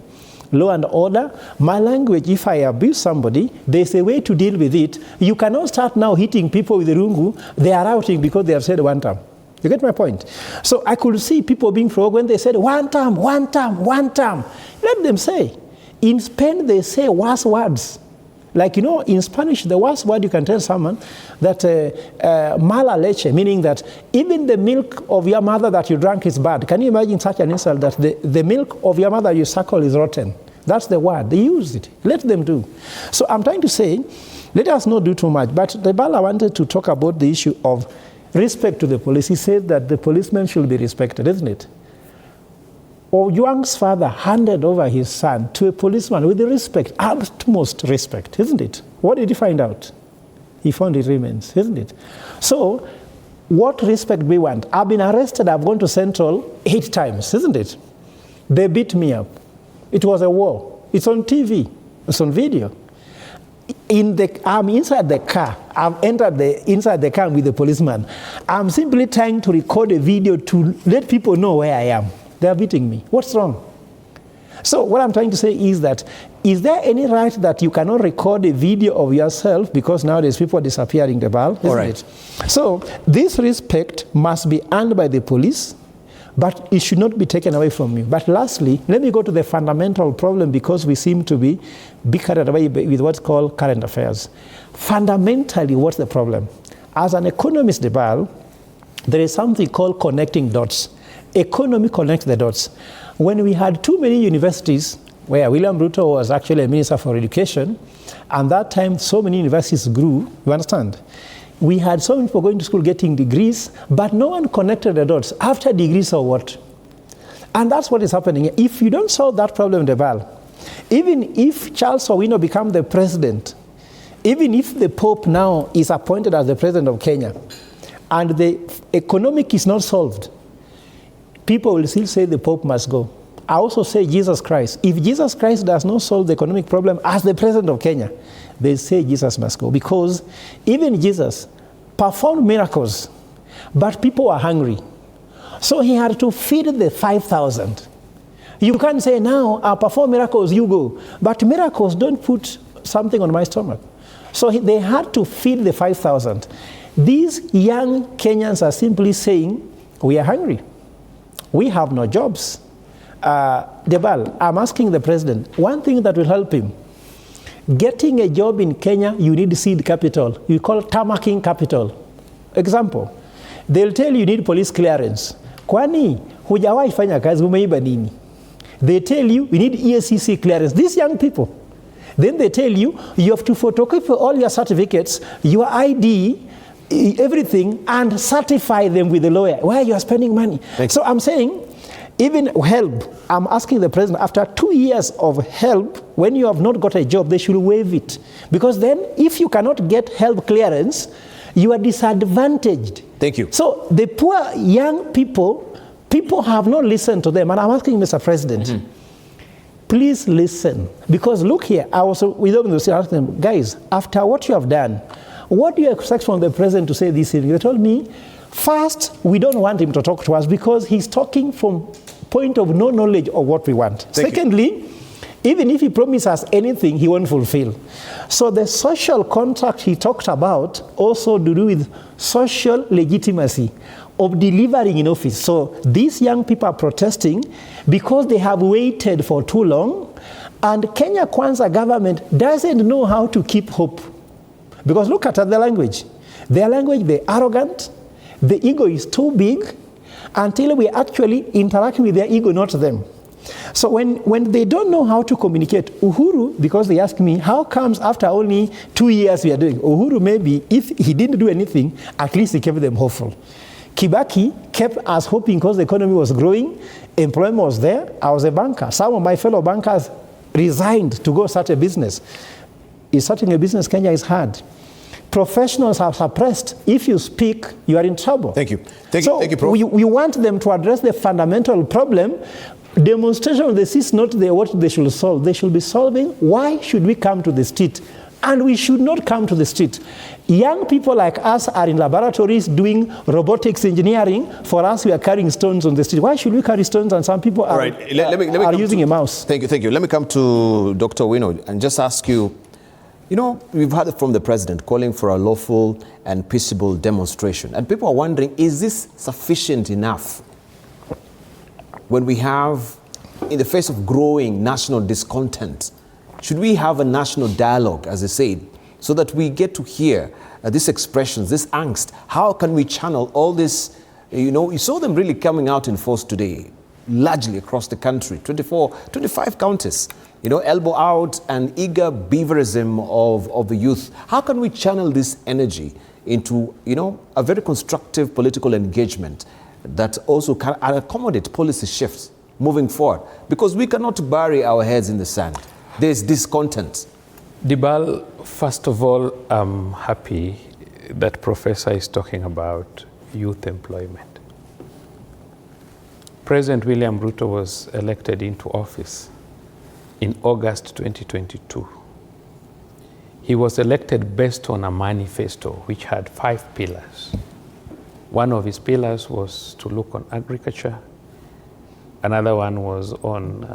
Law and order. My language, if I abuse somebody, there's a way to deal with it. You cannot start now hitting people with the rungu. They are outing because they have said one term. You get my point? So I could see people being provoked when they said one term, one term, one term. Let them say. In Spain, they say worse words. Like, you know, in Spanish, the worst word you can tell someone that mala leche, meaning that even the milk of your mother that you drank is bad. Can you imagine such an insult that the milk of your mother you suckle is rotten? That's the word. They use it. Let them do. So I'm trying to say, let us not do too much. But the Bala wanted to talk about the issue of respect to the police. He said that the policemen should be respected, isn't it? Ojwang's father handed over his son to a policeman with the respect, utmost respect, isn't it? What did he find out? He found his remains, isn't it? So, what respect do we want? I've been arrested, I've gone to Central 8 times, isn't it? They beat me up. It was a war. It's on TV, it's on video. I'm inside the car. I've entered inside the car with the policeman. I'm simply trying to record a video to let people know where I am. They are beating me. What's wrong? So what I'm trying to say is that, is there any right that you cannot record a video of yourself because nowadays people are disappearing the ball, isn't it? So this respect must be earned by the police, but it should not be taken away from you. But lastly, let me go to the fundamental problem, because we seem to be carried away with what's called current affairs. Fundamentally, what's the problem? As an economist, Debal, there is something called connecting dots. Economy connects the dots. When we had too many universities, where William Ruto was actually a minister for education, and that time so many universities grew, you understand? We had so many people going to school getting degrees, but no one connected the dots. After degrees or what? And that's what is happening. If you don't solve that problem, Debal, even if Charles Owino becomes the president, even if the Pope now is appointed as the president of Kenya, and the economic is not solved, people will still say the Pope must go. I also say Jesus Christ. If Jesus Christ does not solve the economic problem as the president of Kenya, they say Jesus must go. Because even Jesus performed miracles, but people were hungry. So he had to feed the 5,000. You can't say, now I perform miracles, you go. But miracles don't put something on my stomach. So they had to feed the 5,000. These young Kenyans are simply saying, we are hungry. We have no jobs. Debal, I'm asking the president, one thing that will help him, getting a job in Kenya, you need seed capital. You call tarmacking capital. Example, they'll tell you need police clearance. Kwani, hujawahi fanya kazi, umeiba nini? They tell you need EACC clearance. These young people. Then they tell you, you have to photocopy all your certificates, your ID, everything, and certify them with the lawyer. Why you are spending money? So I'm saying, even help, I'm asking the president, after 2 years of help, when you have not got a job, they should waive it. Because then, if you cannot get help clearance, you are disadvantaged. Thank you. So the poor young people have not listened to them. And I'm asking Mr. President, please listen. Because look here, I was with them, asking them, guys, after what you have done, what do you expect from the president to say this evening? They told me, first, we don't want him to talk to us because he's talking from point of no knowledge of what we want. Secondly, even if he promises us anything, he won't fulfill. So the social contract he talked about also to do with social legitimacy of delivering in office. So these young people are protesting because they have waited for too long, and Kenya Kwanza government doesn't know how to keep hope. Because look at their language. Their language, they're arrogant, the ego is too big, until we actually interact with their ego, not them. So when they don't know how to communicate, Uhuru, because they ask me, how comes after only 2 years we are doing? Uhuru, maybe, if he didn't do anything, at least he kept them hopeful. Kibaki kept us hoping because the economy was growing, employment was there. I was a banker. Some of my fellow bankers resigned to go start a business. Starting a business, Kenya is hard. Professionals are suppressed. If you speak, you are in trouble. Thank you. Thank you, Prof. We want them to address the fundamental problem. Demonstration of this is not what they should solve. They should be solving why should we come to the street? And we should not come to the street. Young people like us are in laboratories doing robotics engineering. For us, we are carrying stones on the street. Why should we carry stones and some people are, are using a mouse? Thank you. Let me come to Dr. Owino and just ask you, you know, we've heard it from the president calling for a lawful and peaceable demonstration. And people are wondering, is this sufficient enough when we have, in the face of growing national discontent, should we have a national dialogue, as I said, so that we get to hear these expressions, this angst? How can we channel all this? You know, you saw them really coming out in force today, largely across the country, 25 counties, you know, elbow out and eager beaverism of the youth. How can we channel this energy into, you know, a very constructive political engagement that also can accommodate policy shifts moving forward? Because we cannot bury our heads in the sand. There's discontent. Dibal, first of all, I'm happy that Professor is talking about youth employment. President William Ruto was elected into office in August 2022. He was elected based on a manifesto which had 5 pillars. One of his pillars was to look on agriculture. Another one was on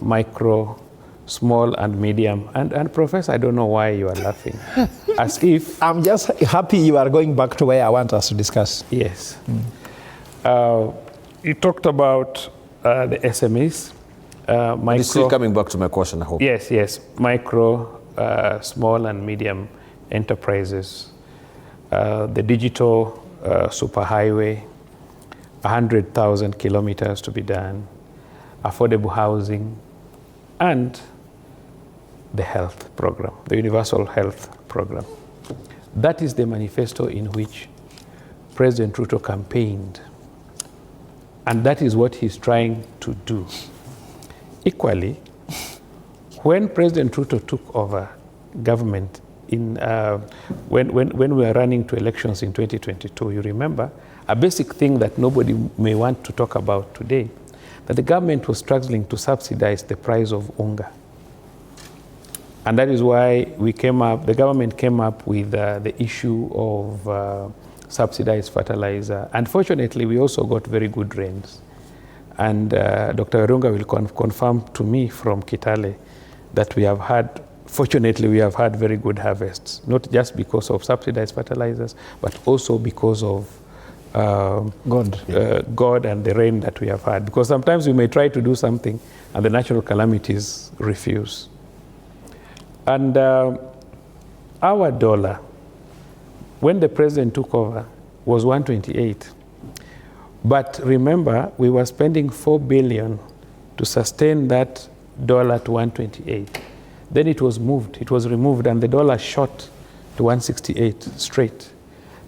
micro, small and medium. And Professor, I don't know why you are laughing. As if... I'm just happy you are going back to where I want us to discuss. Yes. You talked about the SMEs. Micro, You're still coming back to my question, I hope. Yes. Micro, small and medium enterprises. The digital superhighway, 100,000 kilometers to be done, affordable housing, and the health program, the universal health program. That is the manifesto in which President Ruto campaigned. And that is what he's trying to do. Equally, when President Ruto took over government when we were running to elections in 2022, you remember, a basic thing that nobody may want to talk about today, that the government was struggling to subsidize the price of unga. And that is why the government came up with the issue of subsidized fertilizer. Unfortunately, we also got very good rains. And Dr. Werunga will confirm to me from Kitale that fortunately, we have had very good harvests, not just because of subsidized fertilizers, but also because of God and the rain that we have had. Because sometimes we may try to do something and the natural calamities refuse. And our dollar, when the president took over, was 128. But remember, we were spending 4 billion to sustain that dollar to 128. Then it was removed, and the dollar shot to 168 straight.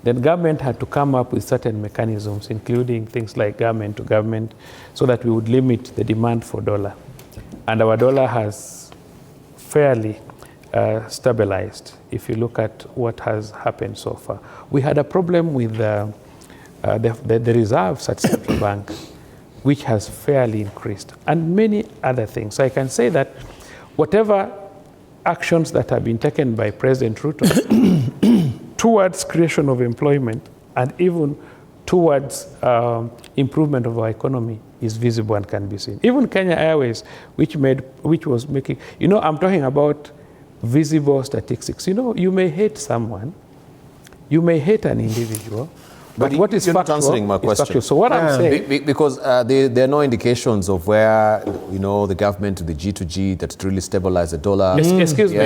Then government had to come up with certain mechanisms, including things like government to government, so that we would limit the demand for dollar. And our dollar has fairly stabilized, if you look at what has happened so far. We had a problem with the reserves at Central Bank, which has fairly increased, and many other things. So I can say that whatever actions that have been taken by President Ruto towards creation of employment and even towards improvement of our economy is visible and can be seen. Even Kenya Airways, which was making, I'm talking about visible statistics. You may hate someone, you may hate an individual, but what is you're factual, not answering my question. factual. So what I'm saying... Because there are no indications of where, the government, the G2G, that really stabilized the dollar. Excuse me.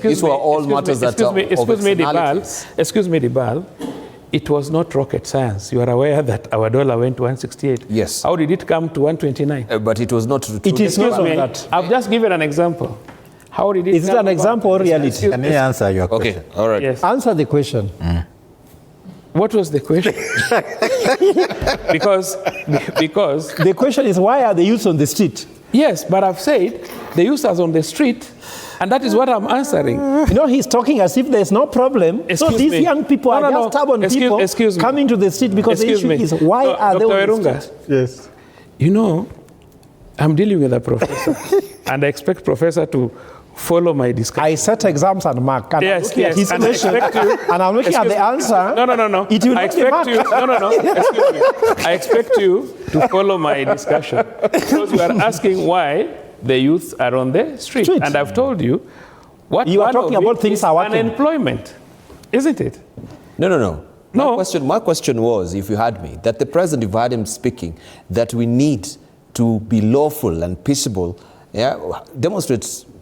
These were all matters that are of externalities. Excuse me, Dibal. It was not rocket science. You are aware that our dollar went to 168. Yes. How did it come to 129? But it was not... It is not of that. I've just given an example. How did it Is it an example or reality? Can you answer your question? Okay, all right. Yes. Answer the question. What was the question? because The question is, why are the youths on the street? yes, but I've said the youth are on the street, and that is what I'm answering. He's talking as if there's no problem. So these young people are just stubborn people coming to the street because the issue is, why are they on the street? Yes. I'm dealing with a professor, and I expect professor to follow my discussion. I set exams and mark. And Yes, I'm looking at his and question, and I'm looking at the answer. No. It will I not be marked. Excuse me. I expect you to follow my discussion because you are asking why the youth are on the street. And I've told you what you are talking about things are working. Unemployment, isn't it? No. My question was, if you had me, that the president, if you had him speaking, that we need to be lawful and peaceable,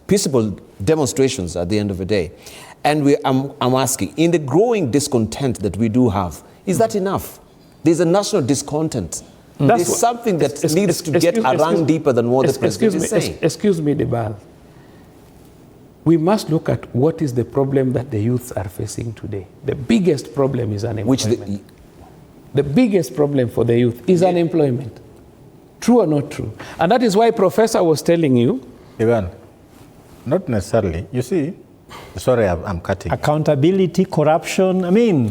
peaceable demonstrations at the end of the day. And I'm asking, in the growing discontent that we do have, is that enough? There's a national discontent. There's something that needs to get around deeper than what the president is saying. Excuse me, Debal. We must look at what is the problem that the youths are facing today. The biggest problem is unemployment. The biggest problem for the youth is unemployment. True or not true? And that is why Professor was telling you... Ivan, not necessarily. You see, sorry, I'm cutting. Accountability, corruption,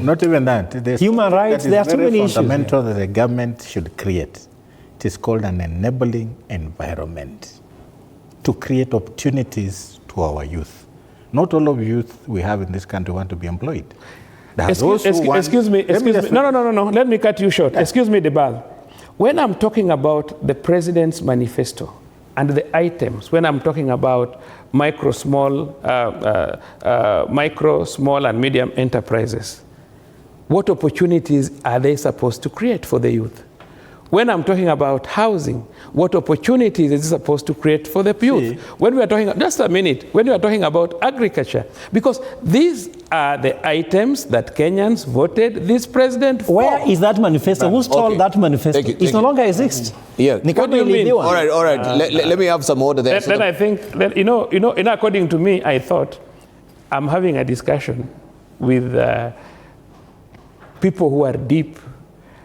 Not even that. Human rights, there are too many issues. Fundamental that the government should create. It is called an enabling environment to create opportunities to our youth. Not all of youth we have in this country want to be employed. Excuse me. No. Let me cut you short. Excuse me, Debal. When I'm talking about the president's manifesto and the items, when I'm talking about micro, small, and medium enterprises, what opportunities are they supposed to create for the youth? When I'm talking about housing, what opportunities is it supposed to create for the youth? When we are talking, just a minute, when we are talking about agriculture, because these are the items that Kenyans voted this president for. Where is that manifesto? Who stole that manifesto? It no longer exists. Yeah. What do you mean? All right. Let me have some order there. Then I think that, according to me, I thought I'm having a discussion with people who are deep.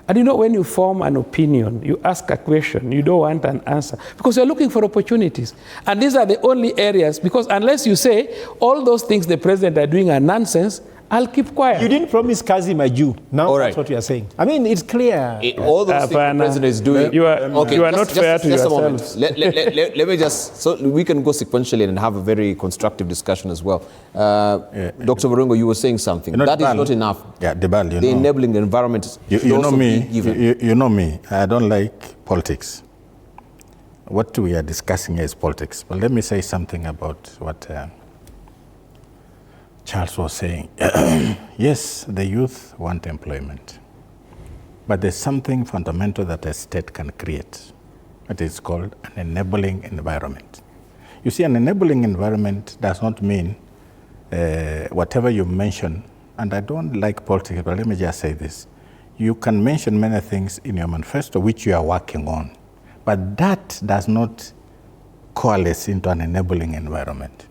And when you form an opinion, you ask a question, you don't want an answer, because you're looking for opportunities. And these are the only areas, because unless you say all those things the president are doing are nonsense, I'll keep quiet. You didn't promise Kazi Maju. Now that's what you are saying. I mean, it's clear. All those things the president is doing. You are not fair to yourselves. Let me just, so we can go sequentially and have a very constructive discussion as well. Dr. Werunga, you were saying something. That is not enough. Yeah, Debal, the enabling the environment. You know me. I don't like politics. What we are discussing here is politics. But let me say something about what Charles was saying. Yes, the youth want employment. But there's something fundamental that a state can create. It is called an enabling environment. You see, an enabling environment does not mean whatever you mention, and I don't like politics, but let me just say this. You can mention many things in your manifesto which you are working on, but that does not coalesce into an enabling environment.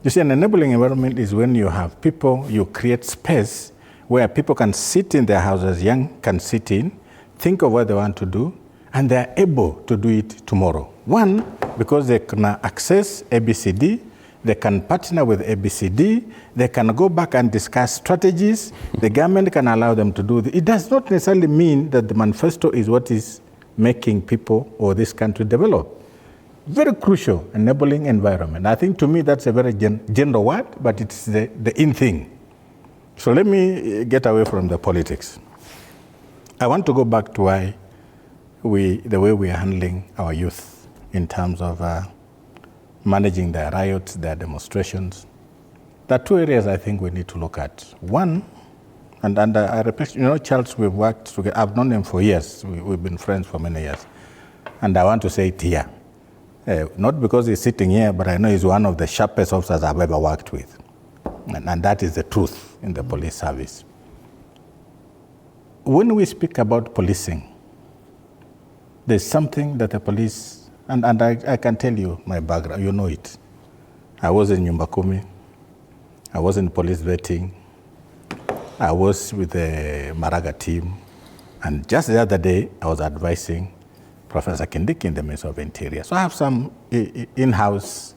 You see, an enabling environment is when you have people, you create space where people can sit in their houses, young can sit in, think of what they want to do, and they're able to do it tomorrow. One, because they can access ABCD, they can partner with ABCD, they can go back and discuss strategies, the government can allow them to do it. It does not necessarily mean that the manifesto is what is making people or this country develop. Very crucial, enabling environment. I think to me that's a very general word, but it's the in thing. So let me get away from the politics. I want to go back to why the way we are handling our youth in terms of managing their riots, their demonstrations. There are two areas I think we need to look at. One, and I repeat, Charles, we've worked together. I've known him for years. We've been friends for many years. And I want to say it here. Not because he's sitting here, but I know he's one of the sharpest officers I've ever worked with. And that is the truth in the police service. When we speak about policing, there's something that the police, and I can tell you my background, you know it. I was in Nyumba Kumi, I was in police vetting, I was with the Maraga team, and just the other day I was advising Professor Kindiki in the Ministry of Interior. So I have some in-house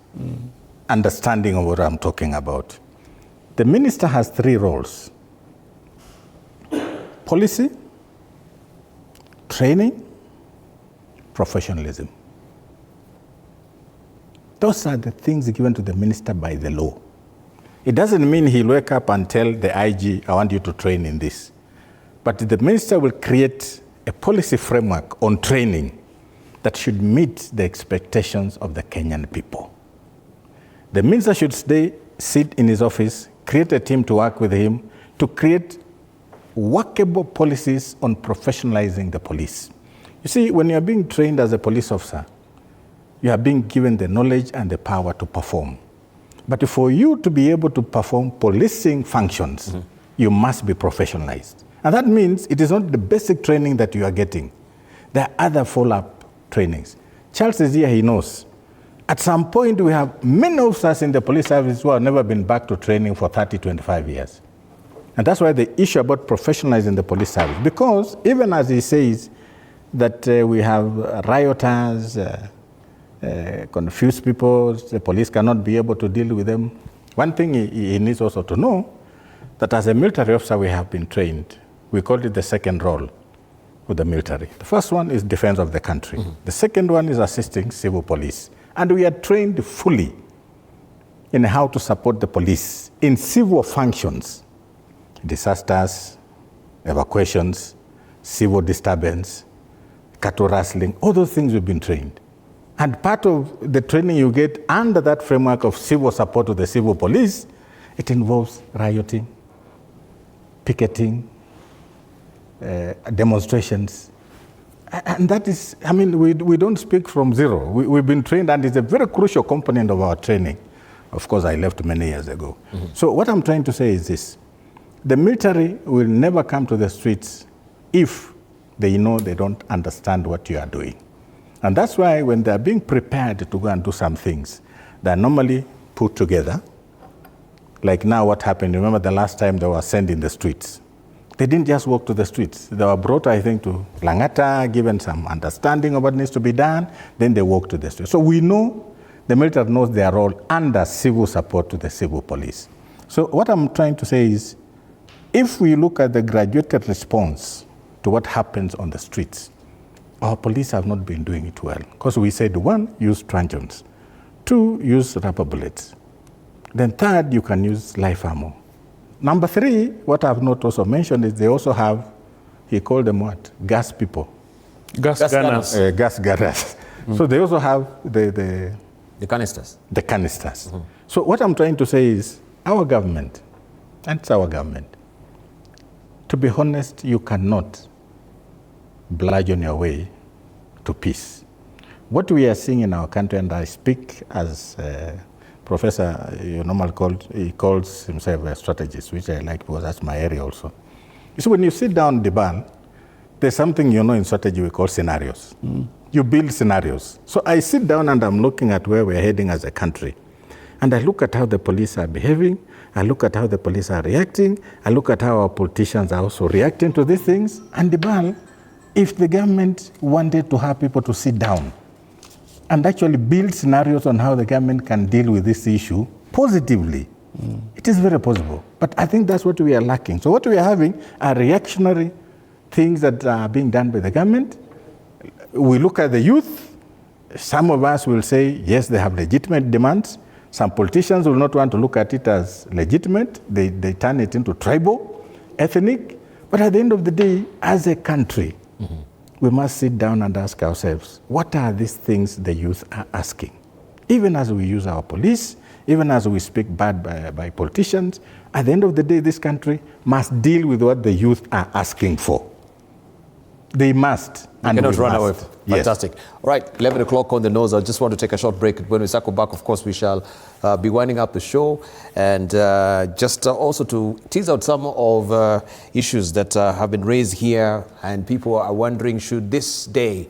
understanding of what I'm talking about. The minister has three roles: policy, training, professionalism. Those are the things given to the minister by the law. It doesn't mean he'll wake up and tell the IG, I want you to train in this. But the minister will create a policy framework on training that should meet the expectations of the Kenyan people. The minister should sit in his office, create a team to work with him to create workable policies on professionalizing the police. You see, when you're being trained as a police officer, you are being given the knowledge and the power to perform. But for you to be able to perform policing functions, you must be professionalized. And that means it is not the basic training that you are getting. There are other follow-up trainings. Charles is here, he knows. At some point, we have many officers in the police service who have never been back to training for 30, 25 years. And that's why the issue about professionalizing the police service, because even as he says that we have rioters, confused people, the police cannot be able to deal with them. One thing he needs also to know, that as a military officer we have been trained. We call it the second role with the military. The first one is defense of the country. The second one is assisting civil police. And we are trained fully in how to support the police in civil functions, disasters, evacuations, civil disturbance, cattle rustling, all those things we've been trained. And part of the training you get under that framework of civil support to the civil police, it involves rioting, picketing, demonstrations. And that is, I mean, we don't speak from zero. We've been trained, and it's a very crucial component of our training. Of course, I left many years ago. Mm-hmm. So what I'm trying to say is this. The military will never come to the streets if they know they don't understand what you are doing. And that's why when they're being prepared to go and do some things, they're normally put together. Like now what happened, remember the last time they were sent in the streets. They didn't just walk to the streets. They were brought, I think, to Langata, given some understanding of what needs to be done, then they walked to the streets. So we know, the military knows their role under civil support to the civil police. So what I'm trying to say is, if we look at the graduated response to what happens on the streets, our police have not been doing it well. Because we said, one, use truncheons. Two, use rubber bullets. Then third, you can use live ammo. Number three, what I've not also mentioned is they also have, he called them what? Gas people. Gas gunners. Gas gunners. Mm-hmm. So they also have the canisters. The canisters. Mm-hmm. So what I'm trying to say is, our government, and it's our government, to be honest, you cannot bludgeon your way to peace. What we are seeing in our country, and I speak as Professor, he calls himself a strategist, which I like because that's my area also. So when you sit down, Diban, there's something in strategy we call scenarios. Mm. You build scenarios. So I sit down and I'm looking at where we're heading as a country. And I look at how the police are behaving. I look at how the police are reacting. I look at how our politicians are also reacting to these things. And Diban, if the government wanted to have people to sit down and actually build scenarios on how the government can deal with this issue positively, it is very possible. But I think that's what we are lacking. So what we are having are reactionary things that are being done by the government. We look at the youth. Some of us will say, yes, they have legitimate demands. Some politicians will not want to look at it as legitimate. They turn it into tribal, ethnic. But at the end of the day, as a country, we must sit down and ask ourselves, what are these things the youth are asking? Even as we use our police, even as we speak bad by politicians, at the end of the day, this country must deal with what the youth are asking for. They must. And cannot run away. Yes. Fantastic. All right, 11 o'clock on the nose. I just want to take a short break. When we circle back, of course, we shall be winding up the show. And just also to tease out some of issues that have been raised here. And people are wondering, should this day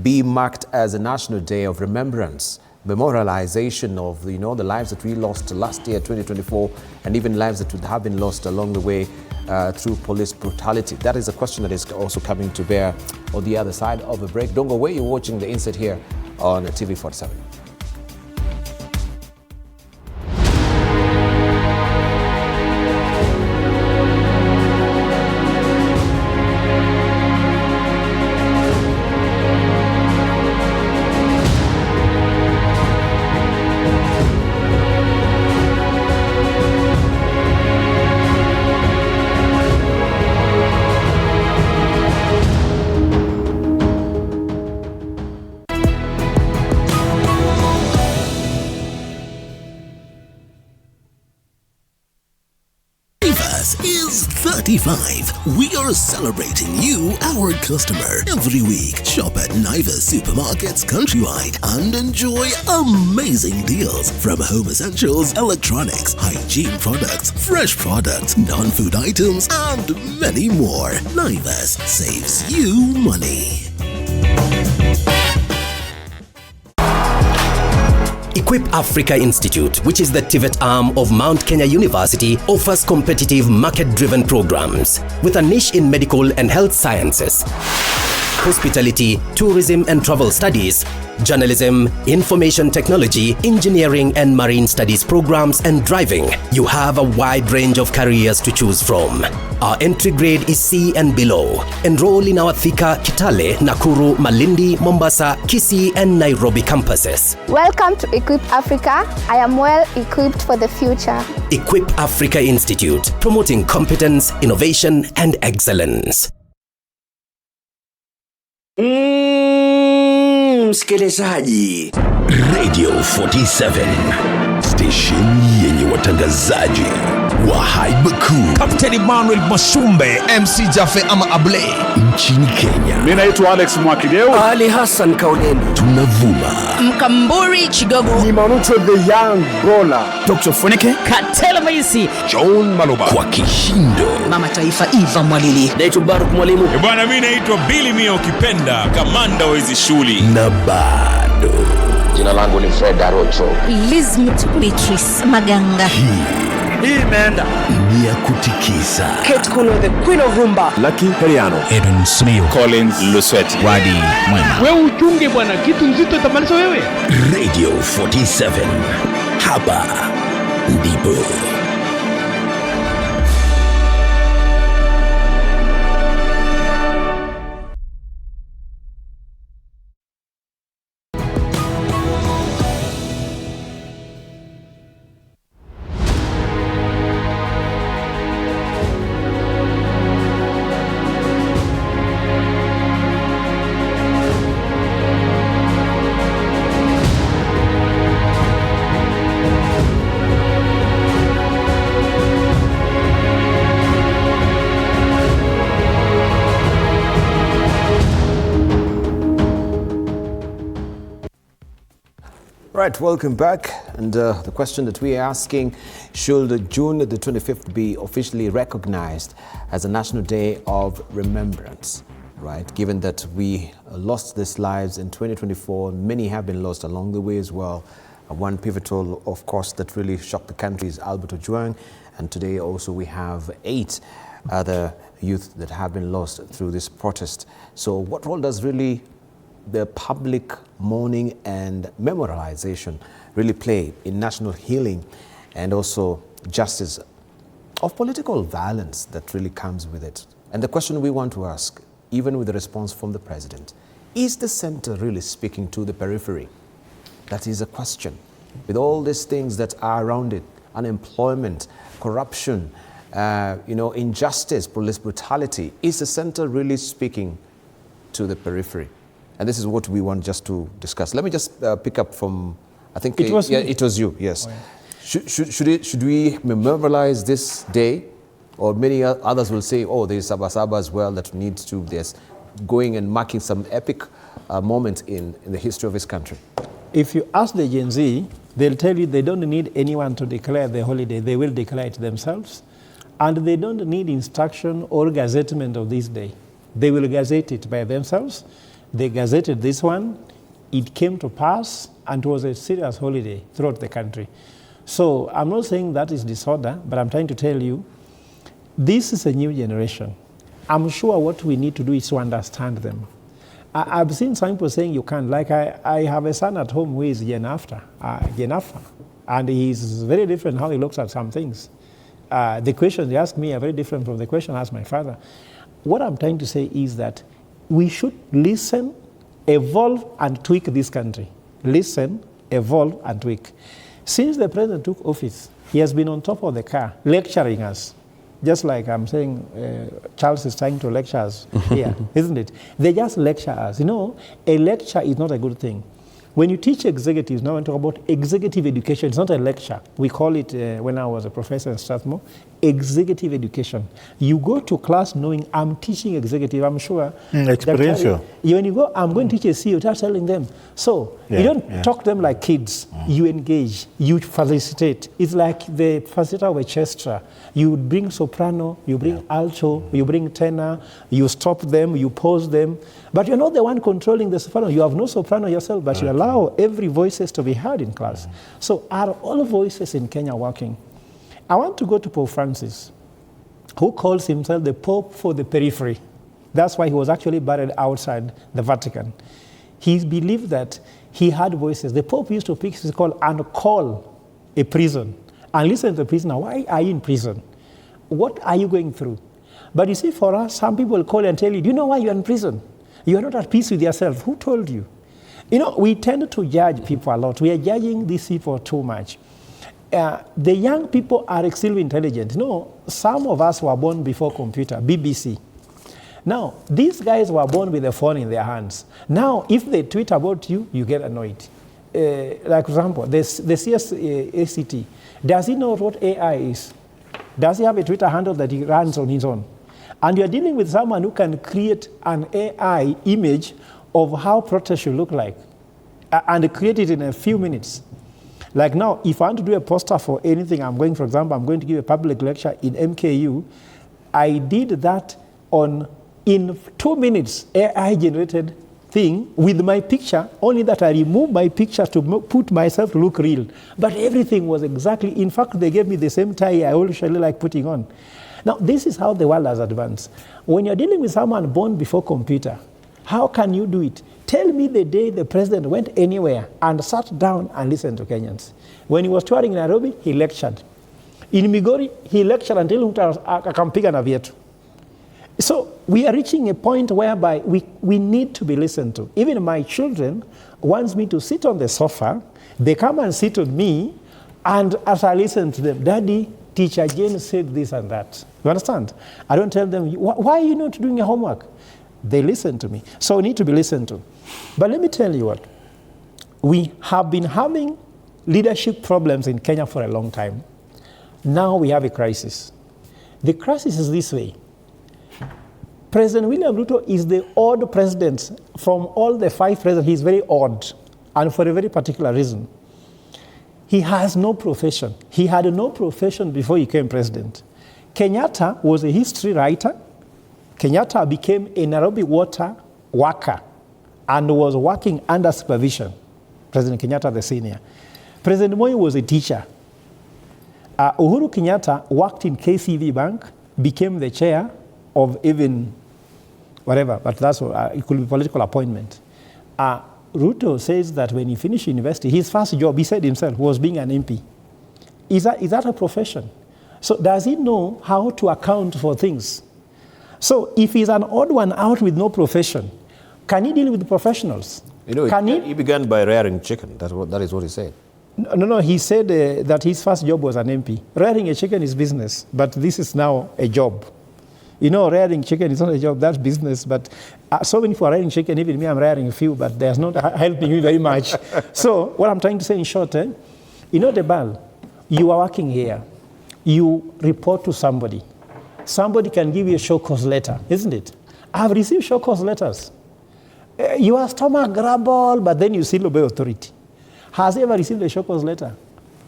be marked as a national day of remembrance, memorialization of the lives that we lost last year, 2024, and even lives that would have been lost along the way through police brutality? That is a question that is also coming to bear on the other side of the break. Don't go away. You're watching The Insight here on TV 47. Is 35. We are celebrating you, our customer. Every week, shop at Naivas supermarkets countrywide and enjoy amazing deals from home essentials, electronics, hygiene products, fresh products, non-food items, and many more. Naivas saves you money. Equip Africa Institute, which is the TVET arm of Mount Kenya University, offers competitive market-driven programs with a niche in medical and health sciences, hospitality, tourism and travel studies, journalism, information technology, engineering and marine studies programs, and driving. You have a wide range of careers to choose from. Our entry grade is C and below. Enroll in our Thika, Kitale, Nakuru, Malindi, Mombasa, Kisii, and Nairobi campuses. Welcome to Equip Africa. I am well equipped for the future. Equip Africa Institute, promoting competence, innovation, and excellence. Msikilizaji, Radio 47 station yenye watangazaji wa haiba kuu, Captain Emmanuel Mashumbe, MC Jaffe ama Able nchini Kenya. Mimi naitwa Alex Mwakideu, Ali Hassan Kauleni. Tunavuma Mkamburi Chigogo, ni Manucho the Young Gola, Dr. Funike, Katela Maisi, John Maloba, kwa kishindo Mama Taifa Eva Mwalili. Naitwa Baruk Mwalimu. Bwana mimi naitwa Billy Mia ukipenda kamanda wa hizi shuli. Na bado jina langu ni Fred Arocho. Lizmit Beatrice Maganga. Hii imeenda ni ya kutikisa. Kate Kuno, the Queen of Rumba. Lucky Heriano, Edwin Simiyu, Collins Lusweti, Wadi Mwema. Wewe uchunge bwana, kitu nzito itamaliza wewe. Radio 47 hapa ndipo. Right, welcome back. And the question that we are asking, should June the 25th be officially recognized as a National Day of Remembrance? Right, given that we lost these lives in 2024, many have been lost along the way as well. One pivotal, of course, that really shocked the country is Albert Ojwang. And today also we have 8 other youth that have been lost through this protest. So what role does really the public mourning and memorialization really play in national healing and also justice of political violence that really comes with it? And the question we want to ask, even with the response from the president, is the center really speaking to the periphery? That is a question. With all these things that are around it, unemployment, corruption, injustice, police brutality, is the center really speaking to the periphery? And this is what we want just to discuss. Let me just pick up from, I think it was you, yes. Oh, yeah. Should we memorialize this day? Or many others will say, oh, there's Sabasaba as well that needs to, there's going and marking some epic moment in the history of this country. If you ask the Gen Z, they'll tell you they don't need anyone to declare the holiday. They will declare it themselves. And they don't need instruction or gazettement of this day. They will gazette it by themselves. They gazetted this one, it came to pass, and it was a serious holiday throughout the country. So I'm not saying that is disorder, but I'm trying to tell you, this is a new generation. I'm sure what we need to do is to understand them. I've seen some people saying you can't. Like I have a son at home who is Gen Alpha, and he's very different how he looks at some things. The questions they ask me are very different from the question I asked my father. What I'm trying to say is that we should listen, evolve, and tweak this country. Listen, evolve, and tweak. Since the president took office, he has been on top of the car, lecturing us. Just like I'm saying, Charles is trying to lecture us here, isn't it? They just lecture us. You know, a lecture is not a good thing. When you teach executives, now I talk about executive education, it's not a lecture. We call it, when I was a professor in Strathmore, executive education. You go to class knowing I'm teaching executive, I'm sure. Experiential. When you go, I'm going to teach a CEO, start telling them. So you don't talk to them like kids. You engage, you facilitate. It's like the facilitator of a orchestra. You bring soprano, you bring alto, you bring tenor, you stop them, you pause them. But you're not the one controlling the soprano. You have no soprano yourself, but you allow every voices to be heard in class. So are all voices in Kenya working? I want to go to Pope Francis, who calls himself the Pope for the periphery. That's why he was actually buried outside the Vatican. He believed that he had voices. The Pope used to pick his call and call a prison and listen to the prisoner. Why are you in prison? What are you going through? But you see, for us, some people call and tell you, do you know why you're in prison? You are not at peace with yourself. Who told you? You know, we tend to judge people a lot. We are judging these people too much. The young people are extremely intelligent. You know, some of us were born before computer, BBC. Now, these guys were born with a phone in their hands. Now, if they tweet about you, you get annoyed. Like, for example, the ACT, does he know what AI is? Does he have a Twitter handle that he runs on his own? And you're dealing with someone who can create an AI image of how protest should look like and create it in a few minutes. Like now, if I want to do a poster for anything, for example, I'm going to give a public lecture in MKU, I did that in 2 minutes, AI-generated thing with my picture, only that I removed my picture to put myself to look real. But everything was exactly, in fact, they gave me the same tie I usually like putting on. Now, this is how the world has advanced. When you're dealing with someone born before computer, how can you do it? Tell me the day the president went anywhere and sat down and listened to Kenyans. When he was touring in Nairobi, he lectured. In Migori, he lectured until akampiga na vyetu. So we are reaching a point whereby we need to be listened to. Even my children want me to sit on the sofa. They come and sit with me, and as I listen to them, Daddy, Teacher Jane said this and that. You understand? I don't tell them, why are you not doing your homework? They listen to me. So we need to be listened to. But let me tell you what. We have been having leadership problems in Kenya for a long time. Now we have a crisis. The crisis is this way. President William Ruto is the odd president from all the 5 presidents. He's very odd, and for a very particular reason. He has no profession. He had no profession before he became president. Kenyatta was a history writer. Kenyatta became a Nairobi water worker and was working under supervision. President Kenyatta, the senior. President Moi was a teacher. Uhuru Kenyatta worked in KCB Bank, became the chair of even whatever, but that's it could be political appointment. Ruto says that when he finished university, his first job, he said himself, was being an MP. Is that a profession? So does he know how to account for things? So if he's an odd one out with no profession, can he deal with professionals? You know, he began by rearing chicken. That is what he said. No, he said that his first job was an MP. Rearing a chicken is business, but this is now a job. You know, rearing chicken is not a job, that's business. But so many people are rearing chicken, even me, I'm rearing a few, but there's not helping me very much. So what I'm trying to say in short, you know, Debal, you are working here. You report to somebody. Somebody can give you a show cause letter, isn't it? I've received show cause letters. Your stomach grumble, but then you still obey authority. Has he ever received a show cause letter?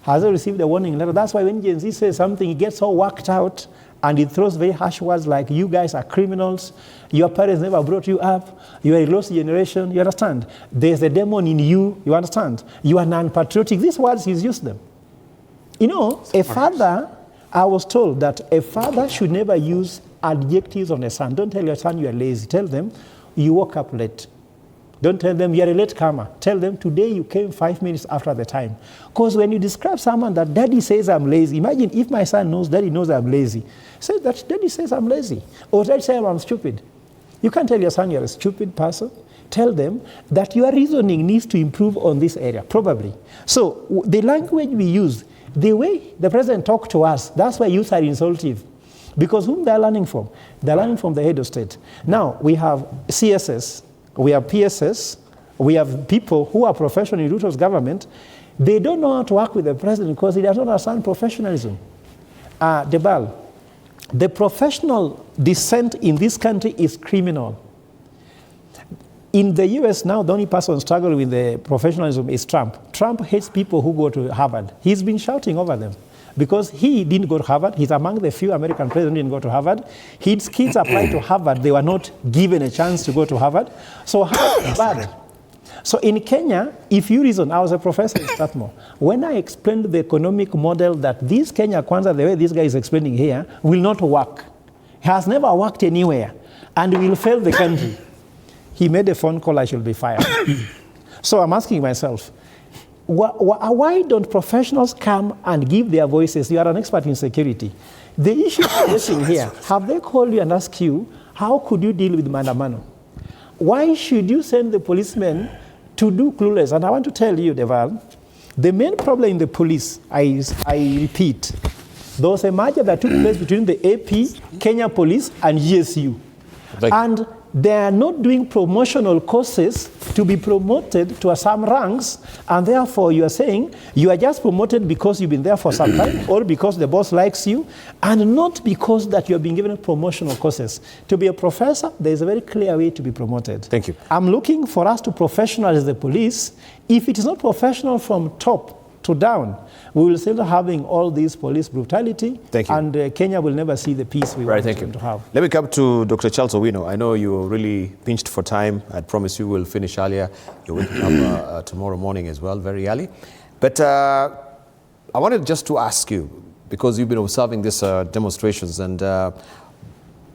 Has he received a warning letter? That's why when Gen Z says something, he gets all worked out and he throws very harsh words like, you guys are criminals, your parents never brought you up, you are a lost generation, you understand? There's a demon in you, you understand? You are non-patriotic. These words, he's used them. You know, a father, I was told that a father should never use adjectives on a son. Don't tell your son you are lazy. Tell them you woke up late. Don't tell them you're a late comer. Tell them today you came 5 minutes after the time. Because when you describe someone that daddy says I'm lazy, imagine if my son knows daddy knows I'm lazy. Say that daddy says I'm lazy. Or daddy says I'm stupid. You can't tell your son you're a stupid person. Tell them that your reasoning needs to improve on this area, probably. So the language we use, the way the president talked to us, that's why youth are insultive. Because whom they're learning from? They're learning from the head of state. Now, we have CSS, we have PSS, we have people who are professional in Ruto's government. They don't know how to work with the president because he does not understand professionalism. Debal, the professional dissent in this country is criminal. In the US now, the only person struggling with the professionalism is Trump. Trump hates people who go to Harvard. He's been shouting over them. Because he didn't go to Harvard. He's among the few American presidents who didn't go to Harvard. His kids applied to Harvard. They were not given a chance to go to Harvard. So Harvard is bad. So in Kenya, if you reason, I was a professor in Strathmore. When I explained the economic model that this Kenya Kwanza, the way this guy is explaining here, will not work. He has never worked anywhere and will fail the country. He made a phone call, I should be fired. So I'm asking myself, why don't professionals come and give their voices? You are an expert in security. The issue is here. Have they called you and asked you, how could you deal with maandamano? Why should you send the policemen to do clueless? And I want to tell you, Deval, the main problem in the police, I repeat, there was a merger that took place between the AP, Kenya Police, and GSU. And they are not doing promotional courses to be promoted to some ranks, and therefore you are saying you are just promoted because you've been there for some time or because the boss likes you, and not because that you have been given promotional courses. To be a professor, there is a very clear way to be promoted. Thank you. I'm looking for us to professionalize the police. If it is not professional from top to down, we will still having all this police brutality. Thank you. And Kenya will never see the peace we want them to have. Let me come to Dr. Charles Owino. I know you're really pinched for time. I promise you we'll finish earlier. You're waking up tomorrow morning as well, very early. But I wanted just to ask you, because you've been observing these demonstrations, and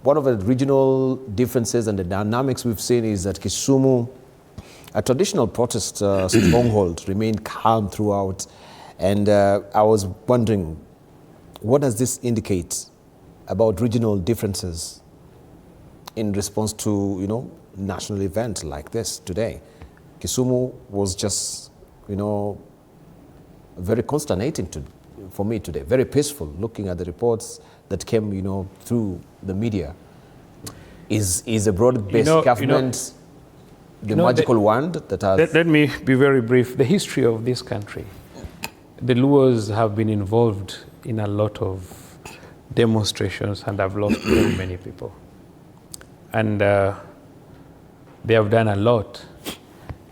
one of the regional differences and the dynamics we've seen is that Kisumu, a traditional protest stronghold, remained calm throughout. And I was wondering, what does this indicate about regional differences in response to, you know, national event like this today? Kisumu was just, you know, very consternating for me today, very peaceful, looking at the reports that came, you know, through the media. Is a broad-based government the magical wand that has... Let me be very brief. The history of this country, the Luos have been involved in a lot of demonstrations and have lost very many people. And they have done a lot.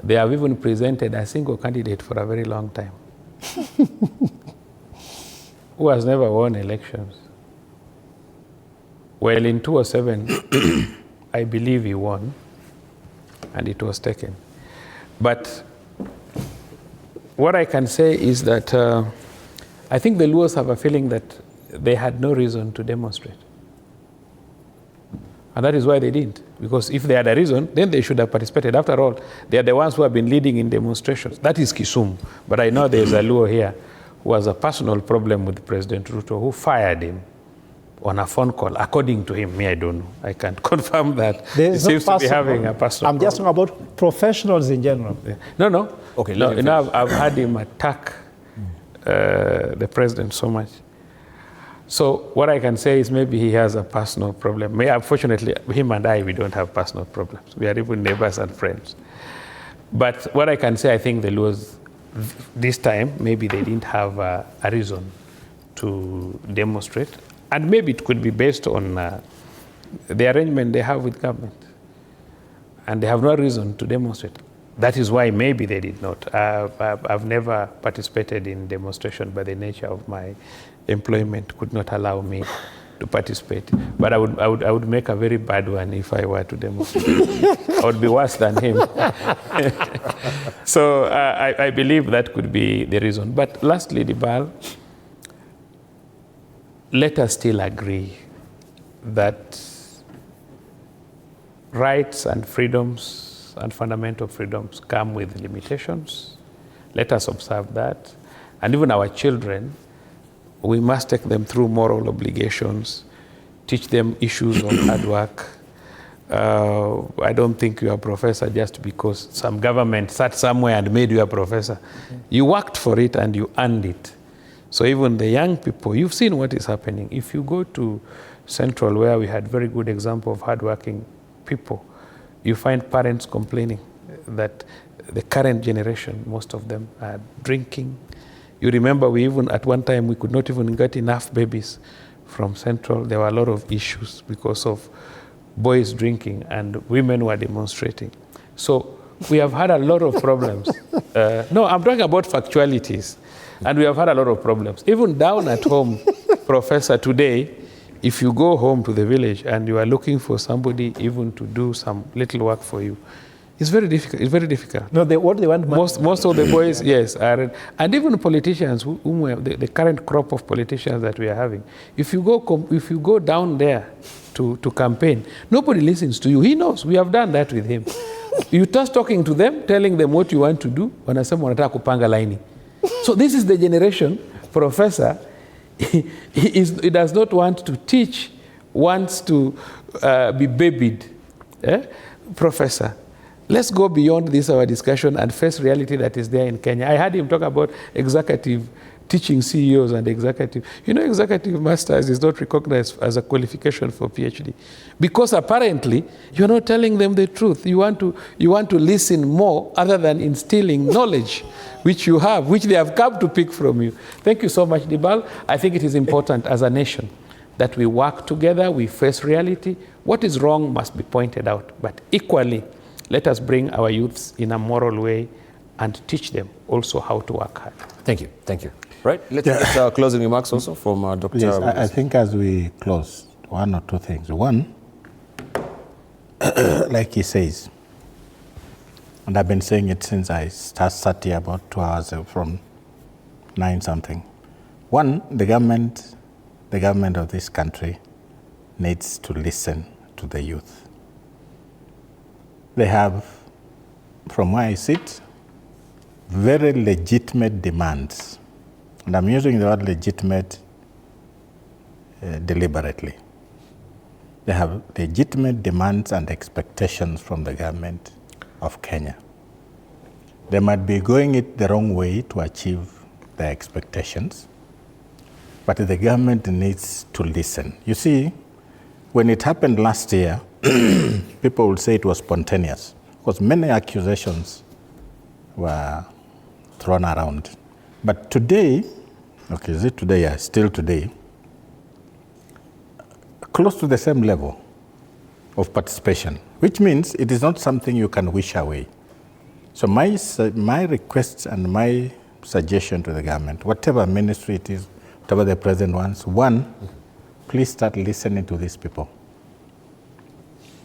They have even presented a single candidate for a very long time who has never won elections. Well, in 2007, I believe he won, and it was taken. But what I can say is that I think the Luos have a feeling that they had no reason to demonstrate. And that is why they didn't. Because if they had a reason, then they should have participated. After all, they are the ones who have been leading in demonstrations. That is Kisumu. But I know there's a Luo here who has a personal problem with President Ruto, who fired him on a phone call, according to him. Me, I don't know. I can't confirm that. He seems to be having a personal I'm just talking about professionals in general. Yeah. No. Okay, no, I've had him attack the president so much. So what I can say is maybe he has a personal problem. Unfortunately, him and I, we don't have personal problems. We are even neighbors and friends. But what I can say, I think the Luos, this time, maybe they didn't have a reason to demonstrate. And maybe it could be based on the arrangement they have with government. And they have no reason to demonstrate. That is why maybe they did not. I've never participated in demonstration, by the nature of my employment could not allow me to participate. But I would make a very bad one if I were to demonstrate. I would be worse than him. So I believe that could be the reason. But lastly, Dibal, let us still agree that rights and freedoms and fundamental freedoms come with limitations. Let us observe that. And even our children, we must take them through moral obligations, teach them issues of hard work. I don't think you're a professor just because some government sat somewhere and made you a professor. You worked for it and you earned it. So even the young people, you've seen what is happening. If you go to Central, where we had very good example of hardworking people, you find parents complaining that the current generation, most of them are drinking. You remember we even, at one time, we could not even get enough babies from Central. There were a lot of issues because of boys drinking and women were demonstrating. So we have had a lot of problems. No, I'm talking about factualities. And we have had a lot of problems. Even down at home, Professor, today, if you go home to the village and you are looking for somebody even to do some little work for you, it's very difficult. It's very difficult. No, what they want. Most of the boys, yes, are, and even politicians, the current crop of politicians that we are having. If you go down there to campaign, nobody listens to you. He knows. We have done that with him. You start talking to them, telling them what you want to do. Wanasema wanataka kupanga laini. So this is the generation, Professor. He does not want to teach, wants to be babied. Professor, let's go beyond this, our discussion, and face reality that is there in Kenya. I heard him talk about executive teaching CEOs and executive. You know, executive masters is not recognized as a qualification for PhD because apparently you're not telling them the truth. You want to listen more other than instilling knowledge which you have, which they have come to pick from you. Thank you so much, Dibal. I think it is important as a nation that we work together, we face reality. What is wrong must be pointed out, but equally, let us bring our youths in a moral way and teach them also how to work hard. Thank you, thank you. Right, let's get closing remarks also from Dr. Yes, I think as we close, one or two things. One, like he says, and I've been saying it since I sat here about 2 hours from 9 something. One, the government of this country needs to listen to the youth. They have, from where I sit, very legitimate demands. And I'm using the word legitimate deliberately. They have legitimate demands and expectations from the government of Kenya. They might be going it the wrong way to achieve their expectations, but the government needs to listen. You see, when it happened last year, people would say it was spontaneous, because many accusations were thrown around. But today, okay, is it today? Yeah, still today, close to the same level of participation, which means it is not something you can wish away. So my request and my suggestion to the government, whatever ministry it is, whatever the president wants, one, please start listening to these people.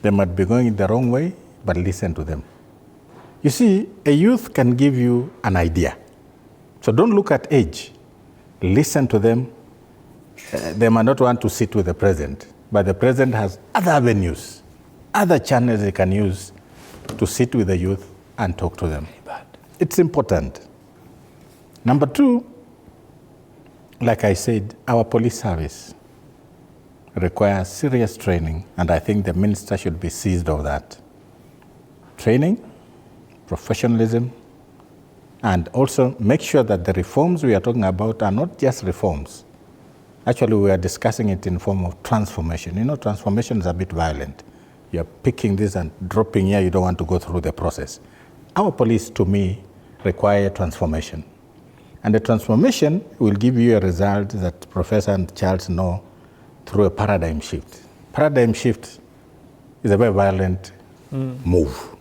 They might be going the wrong way, but listen to them. You see, a youth can give you an idea. So don't look at age. Listen to them. They might not want to sit with the president, but the president has other avenues, other channels they can use to sit with the youth and talk to them. It's important. Number two, like I said, our police service requires serious training, and I think the minister should be seized of that. Training, professionalism, and also make sure that the reforms we are talking about are not just reforms. Actually, we are discussing it in form of transformation. You know, transformation is a bit violent. You're picking this and dropping here, you don't want to go through the process. Our police, to me, require transformation. And the transformation will give you a result that Professor and Charles know through a paradigm shift. Paradigm shift is a very violent move.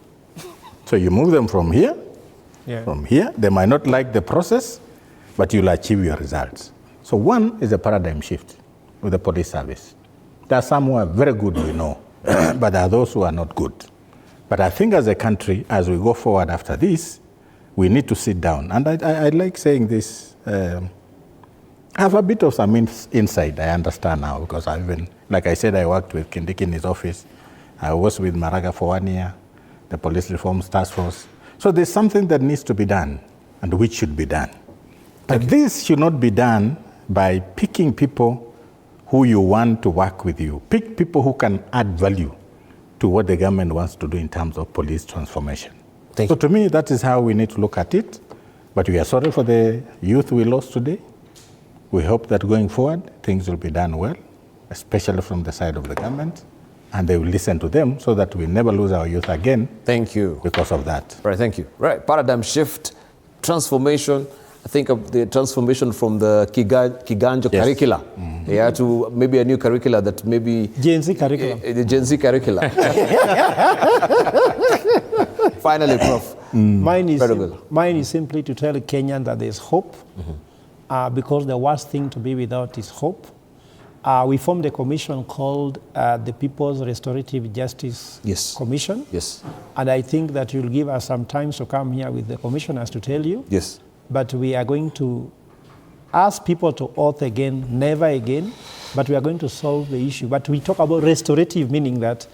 So you move them from here, they might not like the process, but you'll achieve your results. So one is a paradigm shift with the police service. There are some who are very good, we know, but there are those who are not good. But I think as a country, as we go forward after this, we need to sit down. And I like saying this, I have a bit of some insight, I understand now, because I've been, like I said, I worked with Kindiki in his office. I was with Maraga for 1 year, the Police Reforms Task Force. So there's something that needs to be done, and which should be done. But this should not be done by picking people who you want to work with you. Pick people who can add value to what the government wants to do in terms of police transformation. So to me, that is how we need to look at it. But we are sorry for the youth we lost today. We hope that going forward, things will be done well, especially from the side of the government, and they will listen to them so that we never lose our youth again. Thank you. Because of that. Right, thank you. Right, paradigm shift, transformation. I think of the transformation from the Kiganjo curricula to maybe a new curricula that maybe... Gen Z curricula. The Gen Z curricula. Finally, Prof. Mine is simply to tell Kenyan that there's hope, because the worst thing to be without is hope. We formed a commission called the People's Restorative Justice Commission. Yes. And I think that you'll give us some time to come here with the commissioners to tell you. Yes. But we are going to ask people to oath again, never again, but we are going to solve the issue. But we talk about restorative, meaning that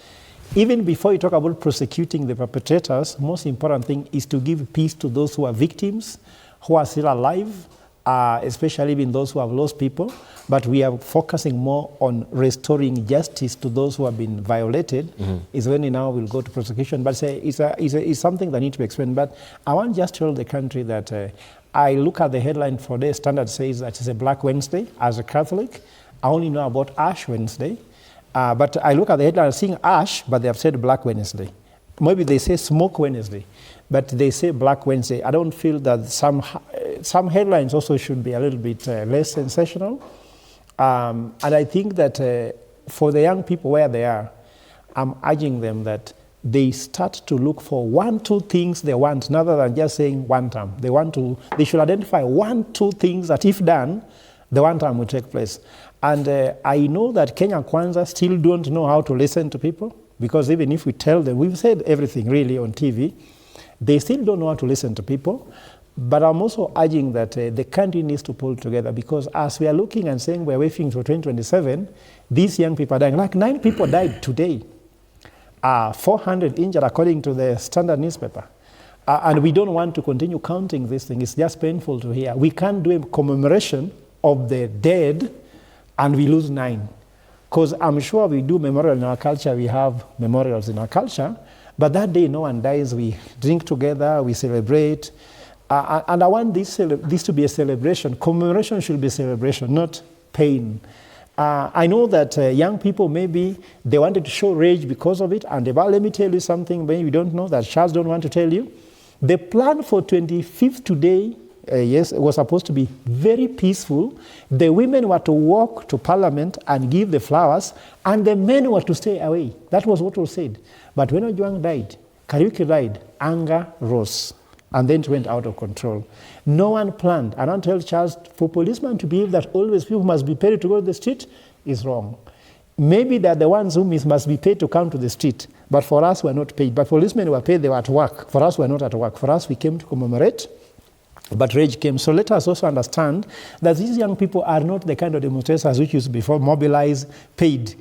even before you talk about prosecuting the perpetrators, most important thing is to give peace to those who are victims, who are still alive, especially in those who have lost people. But we are focusing more on restoring justice to those who have been violated. Is when now we'll go to prosecution. But it's something that needs to be explained. But I want just to tell the country that I look at the headline for the Standard says that it's a Black Wednesday. As a Catholic, I only know about Ash Wednesday. But I look at the headline seeing Ash, but they have said Black Wednesday. Maybe they say Smoke Wednesday, but they say Black Wednesday. I don't feel that some headlines also should be a little bit less sensational. And I think that for the young people where they are, I'm urging them that they start to look for 1, 2 things they want, rather than just saying one term. They should identify 1, 2 things that if done, the one term will take place. And I know that Kenya Kwanza still don't know how to listen to people, because even if we tell them, we've said everything really on TV, they still don't know how to listen to people. But I'm also urging that the country needs to pull together, because as we are looking and saying we're waiting for 2027, these young people are dying. Like 9 people died today, 400 injured according to the Standard newspaper. And we don't want to continue counting this thing. It's just painful to hear. We can't do a commemoration of the dead and we lose 9. Because I'm sure we do memorial in our culture, we have memorials in our culture, but that day no one dies, we drink together, we celebrate. And I want this to be a celebration. Commemoration should be a celebration, not pain. I know that young people, maybe they wanted to show rage because of it, and let me tell you something, maybe you don't know, that Charles don't want to tell you. The plan for 25th today, yes, it was supposed to be very peaceful. The women were to walk to Parliament and give the flowers, and the men were to stay away. That was what was said. But when Ojwang died, Kariuki died, anger rose, and then it went out of control. No one planned. I don't tell Charles, for policemen to believe that always people must be paid to go to the street is wrong. Maybe they're the ones who must be paid to come to the street, but for us, we're not paid. But policemen were paid, they were at work. For us, we're not at work. For us, we came to commemorate, but rage came. So let us also understand that these young people are not the kind of demonstrators which used before, mobilize, paid.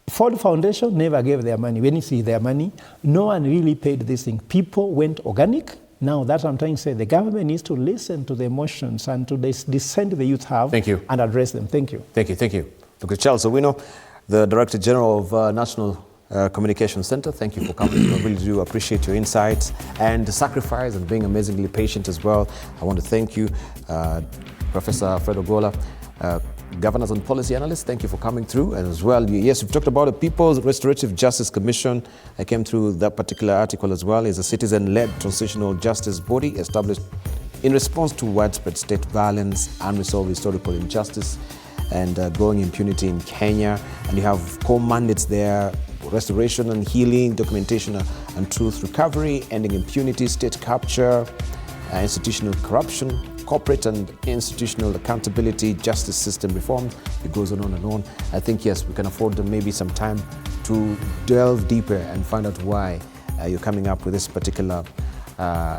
Ford Foundation never gave their money. When you see their money, no one really paid this thing. People went organic. Now, that's what I'm trying to say. The government needs to listen to the emotions and to the dissent the youth have. Thank you. And address them. Thank you. Thank you. Thank you. Dr. Charles Owino, the Director General of National Communication Center, thank you for coming. I really do appreciate your insights and the sacrifice and being amazingly patient as well. I want to thank you, Professor Fred Ogola, Governance and Policy Analyst. Thank you for coming through. And as well, yes, we've talked about the People's Restorative Justice Commission. I came through that particular article as well. It's a citizen-led transitional justice body established in response to widespread state violence, unresolved historical injustice, and growing impunity in Kenya. And you have core mandates there: restoration and healing, documentation and truth recovery, ending impunity, state capture, institutional corruption, corporate and institutional accountability, justice system reform. It goes on and on. I think, yes, we can afford maybe some time to delve deeper and find out why you're coming up with this particular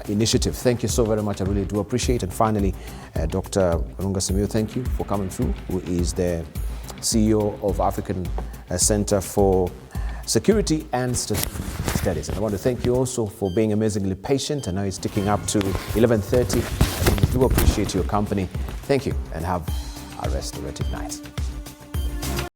initiative. Thank you so very much. I really do appreciate it. And finally, Dr. Werunga Simiyu, thank you for coming through, who is the CEO of African Center for Security and Studies. And I want to thank you also for being amazingly patient. I know it's sticking up to 11:30. I really do appreciate your company. Thank you and have a restorative night.